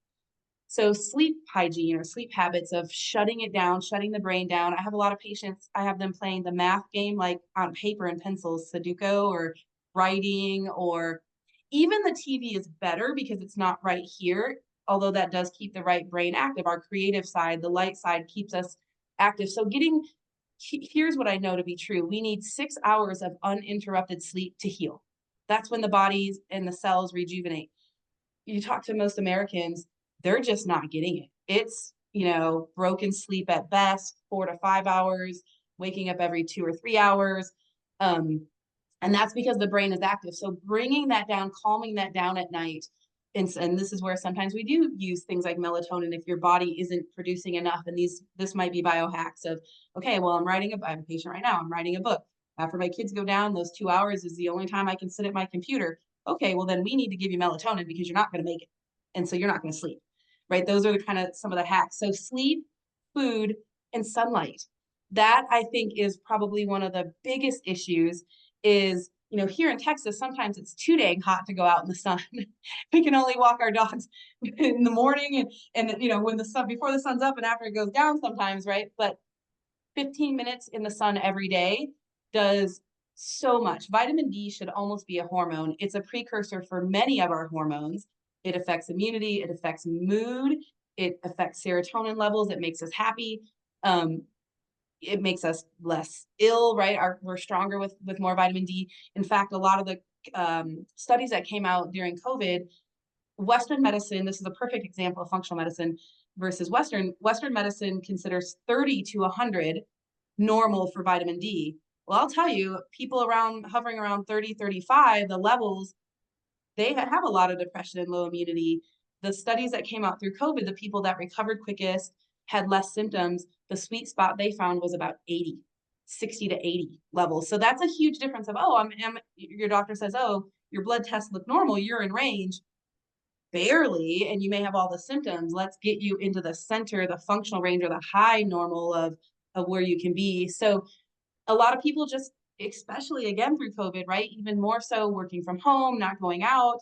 So sleep hygiene or sleep habits of shutting it down, shutting the brain down. I have a lot of patients, I have them playing the math game like on paper and pencils, Sudoku or writing, or even the TV is better because it's not right here, although that does keep the right brain active. Our creative side, the light side keeps us active. So here's what I know to be true. We need 6 hours of uninterrupted sleep to heal. That's when the bodies and the cells rejuvenate. You talk to most Americans, they're just not getting it. It's, broken sleep at best, 4 to 5 hours, waking up every 2 or 3 hours. Um, and that's because the brain is active. So bringing that down, calming that down at night. And this is where sometimes we do use things like melatonin if your body isn't producing enough. And this might be biohacks of, okay, well, I have a patient right now, I'm writing a book. After my kids go down, those 2 hours is the only time I can sit at my computer. Okay, well, then we need to give you melatonin because you're not going to make it. And so you're not going to sleep, right? Those are the kind of some of the hacks. So sleep, food, and sunlight. That I think is probably one of the biggest issues is, here in Texas, sometimes it's too dang hot to go out in the sun. We can only walk our dogs in the morning and when the sun before the sun's up and after it goes down sometimes, right? But 15 minutes in the sun every day does so much. Vitamin D should almost be a hormone. It's a precursor for many of our hormones. It affects immunity, it affects mood, it affects serotonin levels, it makes us happy. Um, it makes us less ill, right? We're stronger with more vitamin D. In fact, a lot of the studies that came out during COVID, Western medicine, this is a perfect example of functional medicine versus Western medicine considers 30 to 100 normal for vitamin D. Well, I'll tell you, people hovering around 30, 35, the levels, they have a lot of depression and low immunity. The studies that came out through COVID, the people that recovered quickest had less symptoms. The sweet spot they found was about 80, 60 to 80 levels. So that's a huge difference of, oh, your doctor says, oh, your blood tests look normal, you're in range. Barely, and you may have all the symptoms. Let's get you into the center, the functional range, or the high normal of where you can be. So a lot of people just, especially again through COVID, right? Even more so working from home, not going out,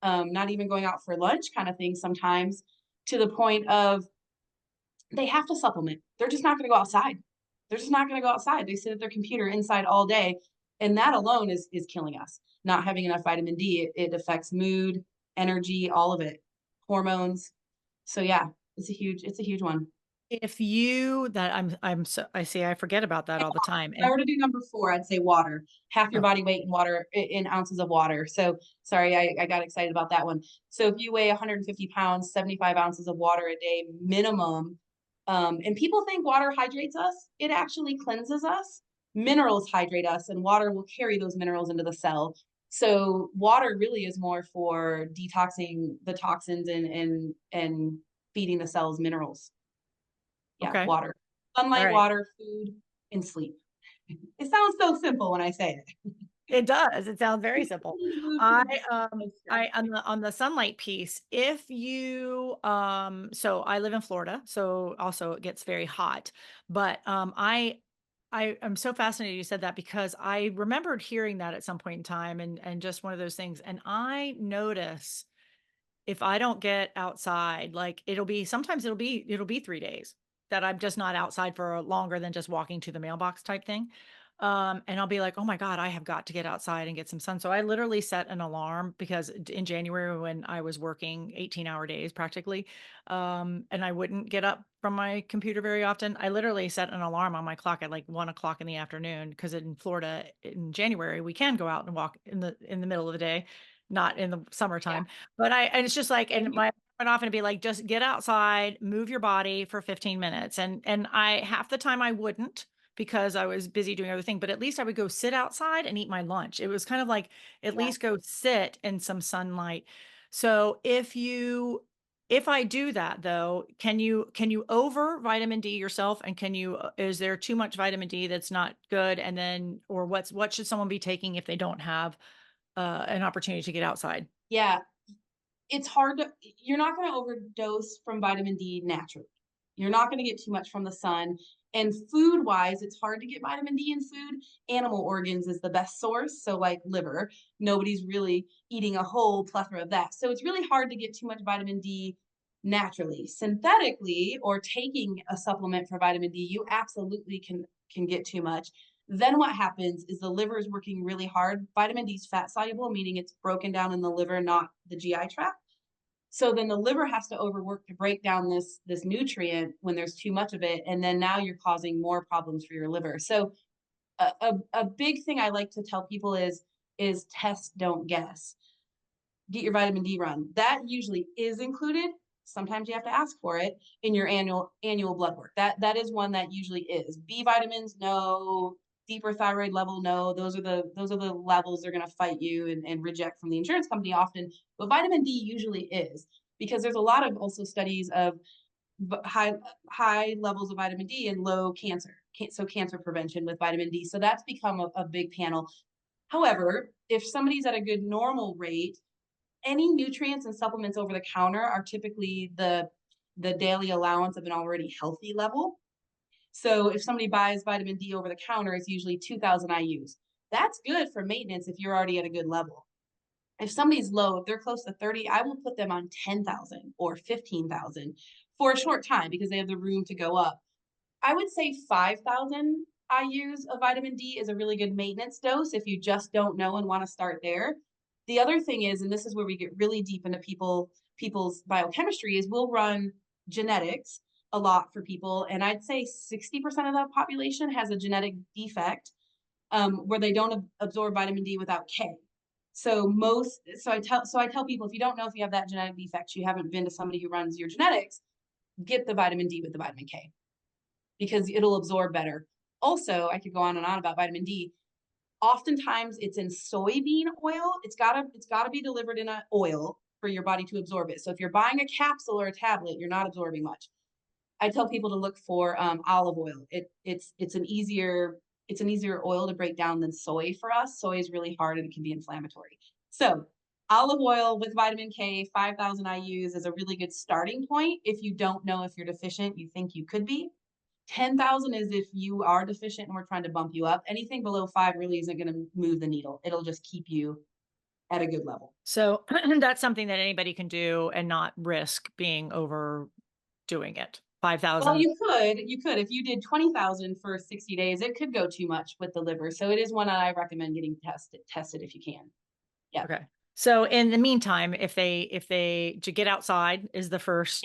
not even going out for lunch kind of thing sometimes, to the point of they have to supplement. They're just not going to go outside. They're just not going to go outside. They sit at their computer inside all day. And that alone is killing us. Not having enough vitamin D, it affects mood, energy, all of it, hormones. So yeah, it's a huge one. If you that I'm so I see, I forget about that all the time, If I and were to do number 4, I'd say water. Half your oh, body weight in water in ounces of water. So sorry, I got excited about that one. So if you weigh 150 pounds, 75 ounces of water a day minimum. And people think water hydrates us. It actually cleanses us. Minerals hydrate us, and water will carry those minerals into the cell. So water really is more for detoxing the toxins and feeding the cells minerals. Yeah, okay, water. all Sunlight, right. water, food, and sleep. It sounds so simple when I say it. It does, it sounds very simple. I, Of stress. I on the sunlight piece, if you, so I live in Florida, so also it gets very hot, but, I am so fascinated you said that because I remembered hearing that at some point in time and just one of those things, and I notice if I don't get outside, like, sometimes it'll be 3 days that I'm just not outside for longer than just walking to the mailbox type thing. And I'll be like, "Oh my god, I have got to get outside and get some sun." So I literally set an alarm because in January when I was working 18-hour days practically, and I wouldn't get up from my computer very often, I literally set an alarm on my clock at like 1 o'clock in the afternoon because in Florida in January, we can go out and walk in the middle of the day, not in the Yeah, summertime. But and it's just like, same and here. my went off and be like, just get outside, move your body for 15 minutes. And I half the time I wouldn't because I was busy doing other things, but at least I would go sit outside and eat my lunch. It was kind of like at Yeah. least go sit in some sunlight. So if I do that though, can you over vitamin D yourself and is there too much vitamin D that's not good? And then or what should someone be taking if they don't have an opportunity to get outside? Yeah, it's hard to you're not gonna overdose from vitamin D naturally. You're not gonna get too much from the sun, and food-wise, it's hard to get vitamin D in food. Animal organs is the best source, so, like, liver, nobody's really eating a whole plethora of that. So it's really hard to get too much vitamin D naturally. Synthetically, or taking a supplement for vitamin D, you absolutely can get too much. Then what happens is the liver is working really hard. Vitamin D is fat soluble, meaning it's broken down in the liver, not the GI tract. So then the liver has to overwork to break down this nutrient when there's too much of it, and then now you're causing more problems for your liver. So a big thing I like to tell people is test, don't guess. Get your vitamin D run. That usually is included. Sometimes you have to ask for it in your annual blood work. That is one that usually is. B vitamins, no. Deeper thyroid level, no. Those are the levels they're going to fight you and reject from the insurance company often. But vitamin D usually is because there's a lot of also studies of high levels of vitamin D and low cancer. So cancer prevention with vitamin D. So that's become a big panel. However, if somebody's at a good normal rate, any nutrients and supplements over the counter are typically the daily allowance of an already healthy level. So if somebody buys vitamin D over the counter, it's usually 2,000 IUs. That's good for maintenance if you're already at a good level. If somebody's low, if they're close to 30, I will put them on 10,000 or 15,000 for a short time because they have the room to go up. I would say 5,000 IUs of vitamin D is a really good maintenance dose if you just don't know and want to start there. The other thing is, and this is where we get really deep into people's biochemistry, is we'll run genetics a lot for people, and I'd say 60% of the population has a genetic defect where they don't absorb vitamin D without K. So I tell people if you don't know if you have that genetic defect, you haven't been to somebody who runs your genetics, get the vitamin D with the vitamin K because it'll absorb better. Also, I could go on and on about vitamin D. Oftentimes it's in soybean oil. It's gotta be delivered in an oil for your body to absorb it. So if you're buying a capsule or a tablet, you're not absorbing much. I tell people to look for olive oil. It's an easier oil to break down than soy for us. Soy is really hard and it can be inflammatory. So olive oil with vitamin K, 5,000 IUs is a really good starting point. If you don't know if you're deficient, you think you could be. 10,000 is if you are deficient and we're trying to bump you up. Anything below 5 really isn't going to move the needle. It'll just keep you at a good level. So that's something that anybody can do and not risk being overdoing it. Well, 5,000. you could. If you did 20,000 for 60 days, it could go too much with the liver. So it is one that I recommend getting tested if you can. Yeah. Okay. So in the meantime, if they to get outside is Yes. the first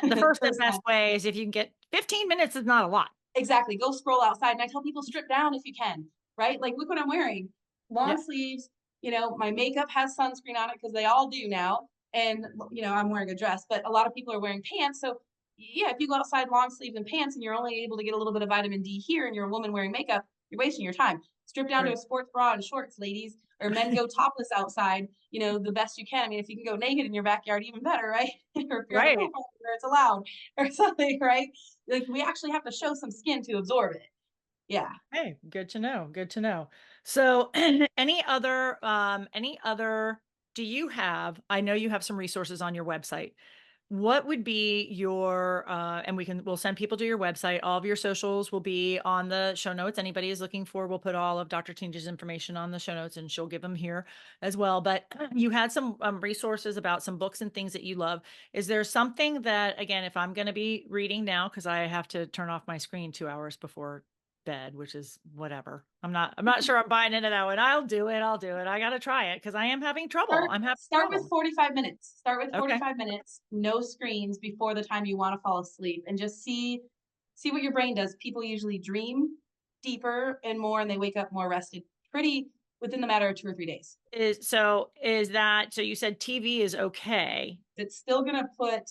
and First best time. way is if you can get 15 minutes is not a lot. Exactly, go scroll outside, and I tell people strip down if you can, right? Like, look what I'm wearing. Long Yeah, sleeves, my makeup has sunscreen on it because they all do now, and, I'm wearing a dress, but a lot of people are wearing pants, so, yeah, if you go outside long sleeves and pants and you're only able to get a little bit of vitamin D here and you're a woman wearing makeup, you're wasting your time. Strip down to a right. sports bra and shorts, ladies, or men go topless outside, the best you can. I mean, if you can go naked in your backyard, even better, right? Or if you're at a pool Right. party where it's allowed or something, right? Like, we actually have to show some skin to absorb it. Yeah. Hey, good to know. Good to know. So, any other, do you have, I know you have some resources on your website. What would be your, and we'll send people to your website. All of your socials will be on the show notes. Anybody is looking for, we'll put all of Dr. Tinge's information on the show notes and she'll give them here as well. But you had some resources about some books and things that you love. Is there something that, again, if I'm going to be reading now, because I have to turn off my screen 2 hours before bed, which is whatever. I'm not sure I'm buying into that one. I'll do it. I'll do it. I got to try it because I am having trouble. Start I'm having start with trouble. 45 minutes. Start with Okay. 45 minutes, no screens before the time you wanna fall asleep, and just see what your brain does. People usually dream deeper and more, and they wake up more rested pretty within the matter of 2 or 3 days. Is that, so you said TV is okay. It's still gonna put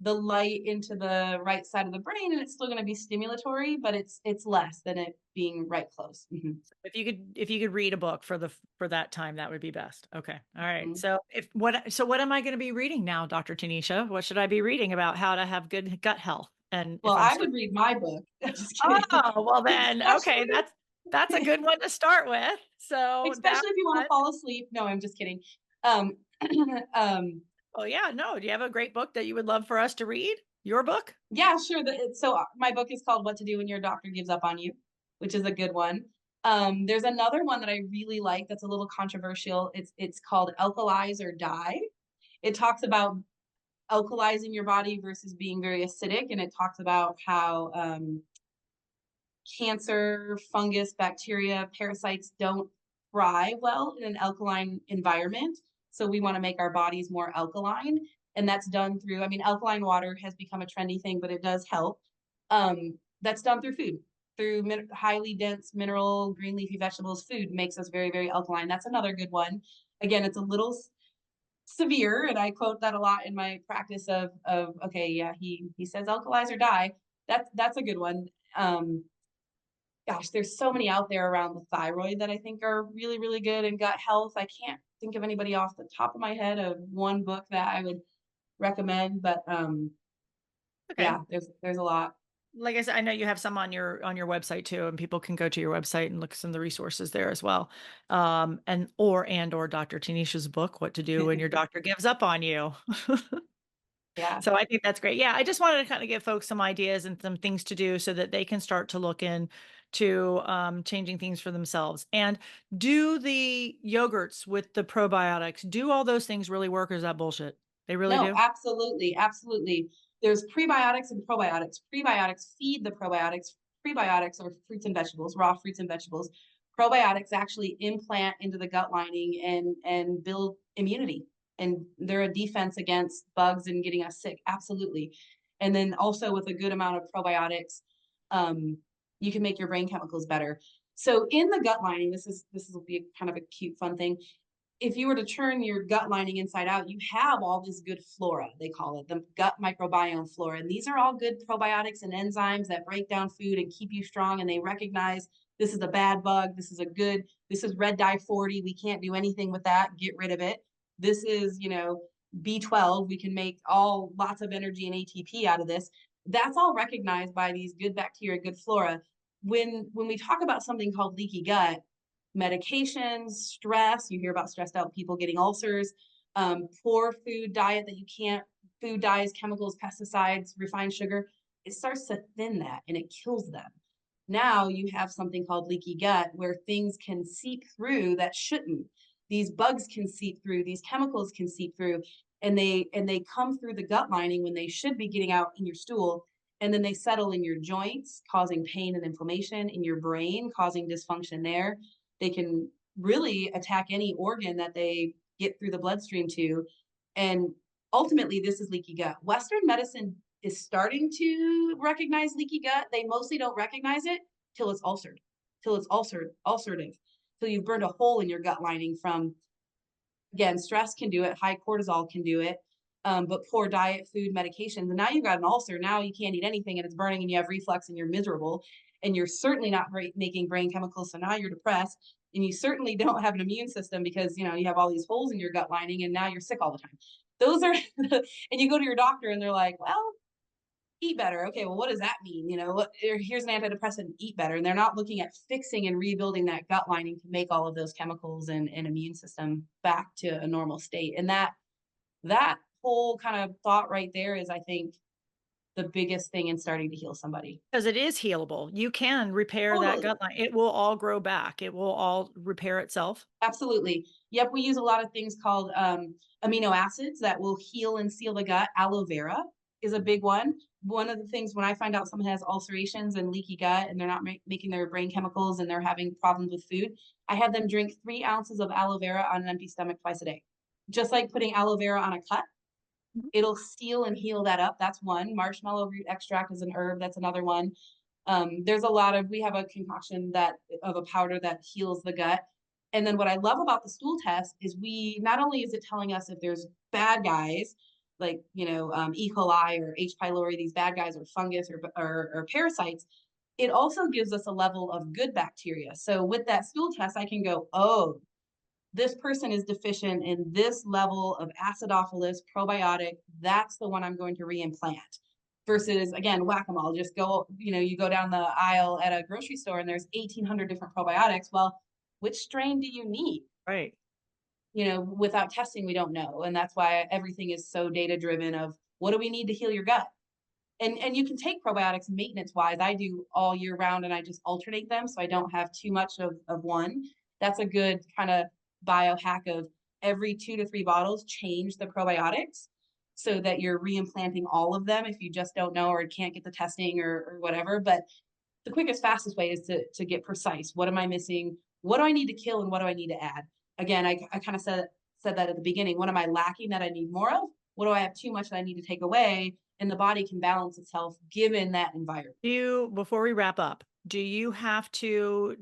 the light into the right side of the brain, and it's still gonna be stimulatory, but it's less than it being right close. Mhm, If you could read a book for for that time, that would be best. Okay. All right. mhm. So what am I going to be reading now, Dr. Tanisha? What should I be reading about how to have good gut health? And Well, if I'm I still, would read my book. Just kidding. oh, well then, okay, Especially that's a good one to start with. So that Especially if you wanna one. fall asleep. No, I'm just kidding. Um, um, Oh yeah, no. Do you have a great book that you would love for us to read? Your book? yeah, sure, my book is called What to Do When Your Doctor Gives Up on You, which is a good one. There's another one that I really like that's a little controversial. It's called Alkalize or Die. It talks about alkalizing your body versus being very acidic, and it talks about how, cancer, fungus, bacteria, parasites don't thrive well in an alkaline environment. So we want to make our bodies more alkaline. And that's done through, I mean, alkaline water has become a trendy thing, but it does help. That's done through food, through highly dense mineral, green leafy vegetables. Food makes us very, very alkaline. That's another good one. Again, it's a little severe, and I quote that a lot in my practice of okay, yeah, he says alkalize or die. That's a good one. Gosh, there's so many out there around the thyroid that I think are really, really good in gut health. I can't think of anybody off the top of my head of one book that I would recommend, but, Okay. yeah, there's a lot. Like I said, I know you have some on your website too, and people can go to your website and look at some of the resources there as well. Or Dr. Tanisha's book, What to Do When Your Doctor Gives Up on You. Yeah. So I think that's great. Yeah, I just wanted to kind of give folks some ideas and some things to do so that they can start to look in to changing things for themselves. And do the yogurts with the probiotics, do all those things really work or is that bullshit? They really No, do? absolutely, absolutely. There's prebiotics and probiotics. Prebiotics feed the probiotics. Prebiotics are fruits and vegetables, raw fruits and vegetables. Probiotics actually implant into the gut lining and build immunity. And they're a defense against bugs and getting us sick. Absolutely. And then also with a good amount of probiotics, um, you can make your brain chemicals better. So in the gut lining, this will be kind of a cute, fun thing. If you were to turn your gut lining inside out, you have all this good flora, they call it, the gut microbiome flora. And these are all good probiotics and enzymes that break down food and keep you strong. And they recognize this is a bad bug. This is red dye 40. We can't do anything with that. Get rid of it. This is, B12. We can make all lots of energy and ATP out of this. That's all recognized by these good bacteria, good flora. When we talk about something called leaky gut, medications, stress. You hear about stressed out people getting ulcers, poor food diet that you can't, food dyes, chemicals, pesticides, refined sugar. It starts to thin that and it kills them. Now you have something called leaky gut where things can seep through that shouldn't. These bugs can seep through, these chemicals can seep through, and they come through the gut lining when they should be getting out in your stool, and then they settle in your joints, causing pain and inflammation in your brain, causing dysfunction there. They can really attack any organ that they get through the bloodstream to. And ultimately, this is leaky gut. Western medicine is starting to recognize leaky gut. They mostly don't recognize it till it's ulcered, ulcerative, till you've burned a hole in your gut lining from, again, stress can do it, high cortisol can do it, but poor diet, food, medications. And now you've got an ulcer. Now you can't eat anything and it's burning and you have reflux and you're miserable. And you're certainly not making brain chemicals. So now you're depressed and you certainly don't have an immune system because, you have all these holes in your gut lining and now you're sick all the time. Those are, and you go to your doctor and they're like, well, eat better. Okay, well, what does that mean? Here's an antidepressant, eat better. And they're not looking at fixing and rebuilding that gut lining to make all of those chemicals and immune system back to a normal state. And that whole kind of thought right there is, I think, the biggest thing in starting to heal somebody. Because it is healable. You can repair that Totally. gut line. It will all grow back. It will all repair itself. Absolutely. Yep, we use a lot of things called, amino acids that will heal and seal the gut. Aloe vera is a big one. One of the things when I find out someone has ulcerations and leaky gut and they're not making their brain chemicals and they're having problems with food, I have them drink 3 ounces of aloe vera on an empty stomach twice a day. Just like putting aloe vera on a cut, Mhm. it'll seal and heal that up. That's one. Marshmallow root extract is an herb. That's another one. There's a lot of, we have a concoction that of a powder that heals the gut. And then what I love about the stool test is we not only is it telling us if there's bad guys like E. coli or H. pylori, these bad guys or fungus or parasites, it also gives us a level of good bacteria. So with that stool test, I can go, oh, this person is deficient in this level of acidophilus probiotic. That's the one I'm going to reimplant. Versus, again, whack-a-mole, just go, you go down the aisle at a grocery store and there's 1,800 different probiotics. Well, which strain do you need? Right. Without testing, we don't know. And that's why everything is so data driven of what do we need to heal your gut? And you can take probiotics maintenance wise. I do all year round and I just alternate them so I don't have too much of one. That's a good kind of biohack of every 2 to 3 bottles, change the probiotics so that you're reimplanting all of them if you just don't know or can't get the testing or whatever. But the quickest, fastest way is to get precise. What am I missing? What do I need to kill and what do I need to add? Again, I kind of said that at the beginning. What am I lacking that I need more of? What do I have too much that I need to take away? And the body can balance itself given that environment. Before we wrap up, do you have to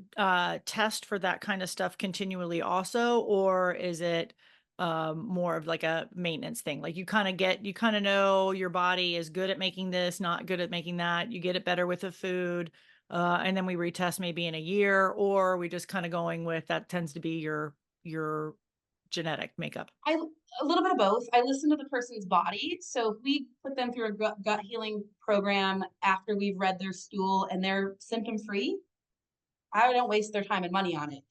test for that kind of stuff continually also, or is it more of like a maintenance thing? Like you kind of know your body is good at making this, not good at making that. You get it better with the food, and then we retest maybe in a year, or we just kind of going with that tends to be your genetic makeup. I A little bit of both. I listen to the person's body. So if we put them through a gut healing program after we've read their stool and they're symptom free, I don't waste their time and money on it.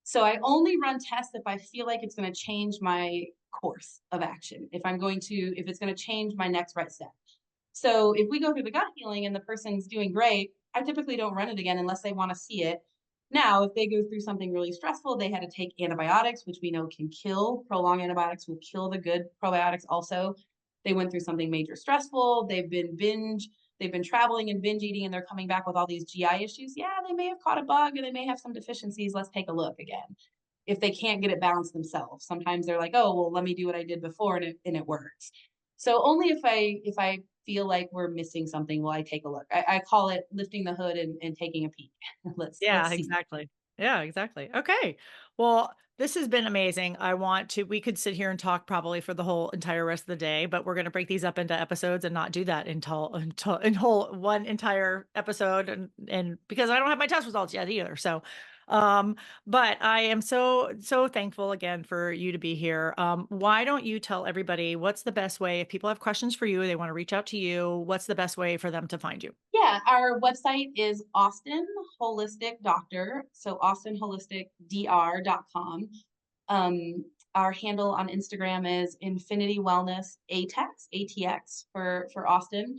So I only run tests if I feel like it's going to change my course of action. If it's going to change my next right step. So if we go through the gut healing and the person's doing great, I typically don't run it again unless they want to see it. Now, if they go through something really stressful, they had to take antibiotics, which we know can kill. Prolonged antibiotics will kill the good probiotics also. They went through something major stressful. They've been traveling and binge eating and they're coming back with all these GI issues. Yeah, they may have caught a bug or they may have some deficiencies. Let's take a look again. If they can't get it balanced themselves, sometimes they're like, oh, well, let me do what I did before and it works. So only if I feel like we're missing something will I take a look. I call it lifting the hood and taking a peek. Let's Yeah, see. exactly. Yeah, exactly. Okay. Well, this has been amazing. We could sit here and talk probably for the whole entire rest of the day, but we're going to break these up into episodes and not do that until in whole one entire episode. And because I don't have my test results yet either. So, um, but I am so thankful again for you to be here. Why don't you tell everybody what's the best way if people have questions for you, they want to reach out to you, what's the best way for them to find you? Yeah, our website is Austin Holistic Doctor, so austinholisticdr.com. Our handle on Instagram is Infinity Wellness ATX for Austin.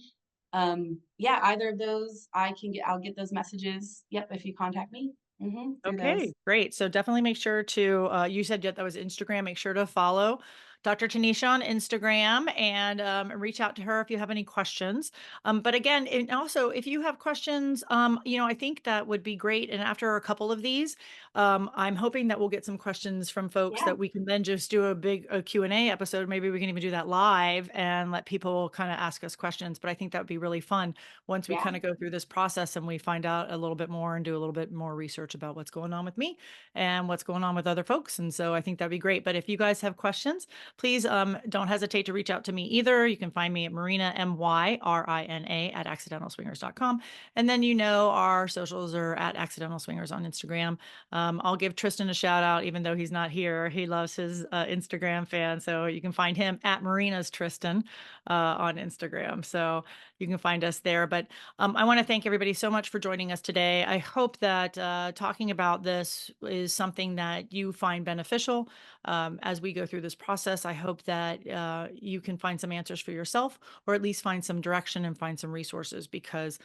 Yeah, either of those I'll get those messages. Yep, if you contact me through those. Okay, great. So definitely make sure to, you said that was Instagram, make sure to follow Dr. Tanisha on Instagram, and reach out to her if you have any questions. But again, and also if you have questions, I think that would be great. And after a couple of these, I'm hoping that we'll get some questions from folks Yeah, that we can then just do a Q&A episode. Maybe we can even do that live and let people kind of ask us questions. But I think that would be really fun once we yeah, kind of go through this process and we find out a little bit more and do a little bit more research about what's going on with me and what's going on with other folks. And so I think that'd be great. But if you guys have questions, please don't hesitate to reach out to me either. You can find me at Myrina, Myrina at accidentalswingers.com. And then our socials are at Accidental Swingers on Instagram. I'll give Tristan a shout out, even though he's not here. He loves his Instagram fan. So you can find him at Marina's Tristan on Instagram. So you can find us there. But I want to thank everybody so much for joining us today. I hope that talking about this is something that you find beneficial as we go through this process. I hope that you can find some answers for yourself, or at least find some direction and find some resources, because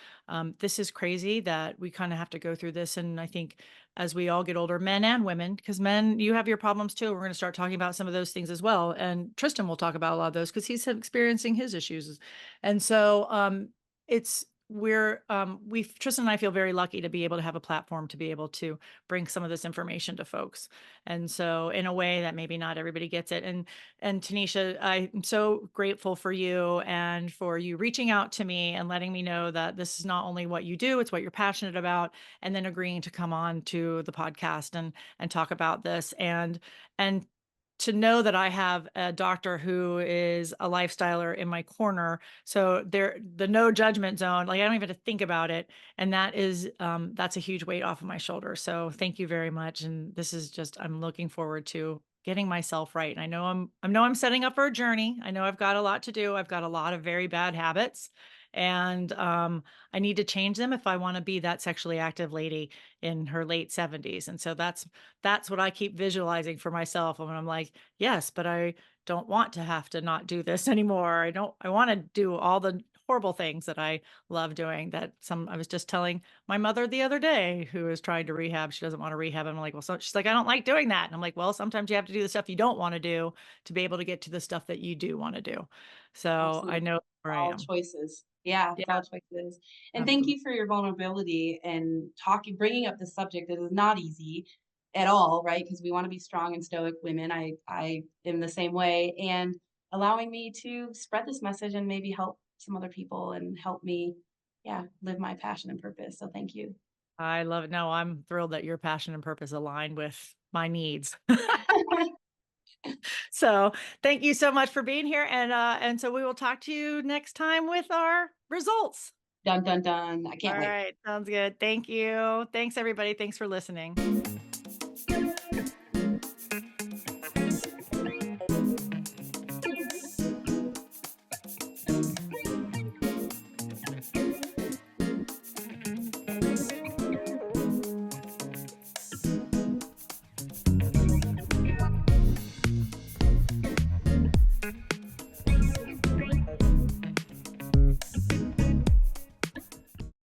this is crazy that we kind of have to go through this. And I think as we all get older, men and women, because men, you have your problems too. We're going to start talking about some of those things as well. And Tristan will talk about a lot of those because he's experiencing his issues. And so it's we've Tristan and I feel very lucky to be able to have a platform to be able to bring some of this information to folks. And so in a way that maybe not everybody gets it. And Tanisha, I'm so grateful for you and for you reaching out to me and letting me know that this is not only what you do, it's what you're passionate about, and then agreeing to come on to the podcast and talk about this. And to know that I have a doctor who is a lifestyler in my corner. So the no judgment zone, like I don't even have to think about it. And that's a huge weight off of my shoulders. So thank you very much. And this is just, I'm looking forward to getting myself right. And I know I'm setting up for a journey. I know I've got a lot to do. I've got a lot of very bad habits, and I need to change them if I want to be that sexually active lady in her late 70s. And so that's what I keep visualizing for myself. And I'm like, yes, but I don't want to have to not do this anymore. I want to do all the horrible things that I love doing. I was just telling my mother the other day, who is trying to rehab. She doesn't want to rehab. I'm like, well, so she's like, I don't like doing that. And I'm like, well, sometimes you have to do the stuff you don't want to do to be able to get to the stuff that you do want to do. So I absolutely. know where I All am. choices. Yeah, it's Yeah, all choices. And thank absolutely. you for your vulnerability and talking, bringing up this subject that is not easy at all, right? Because we want to be strong and stoic women. I am the same way, and allowing me to spread this message and maybe help some other people and help me, yeah, live my passion and purpose. So thank you. I love it. No, I'm thrilled that your passion and purpose align with my needs. So thank you so much for being here. And so we will talk to you next time with our results. Dun dun dun. I All can't wait. right. Sounds good. Thank you. Thanks, everybody. Thanks for listening.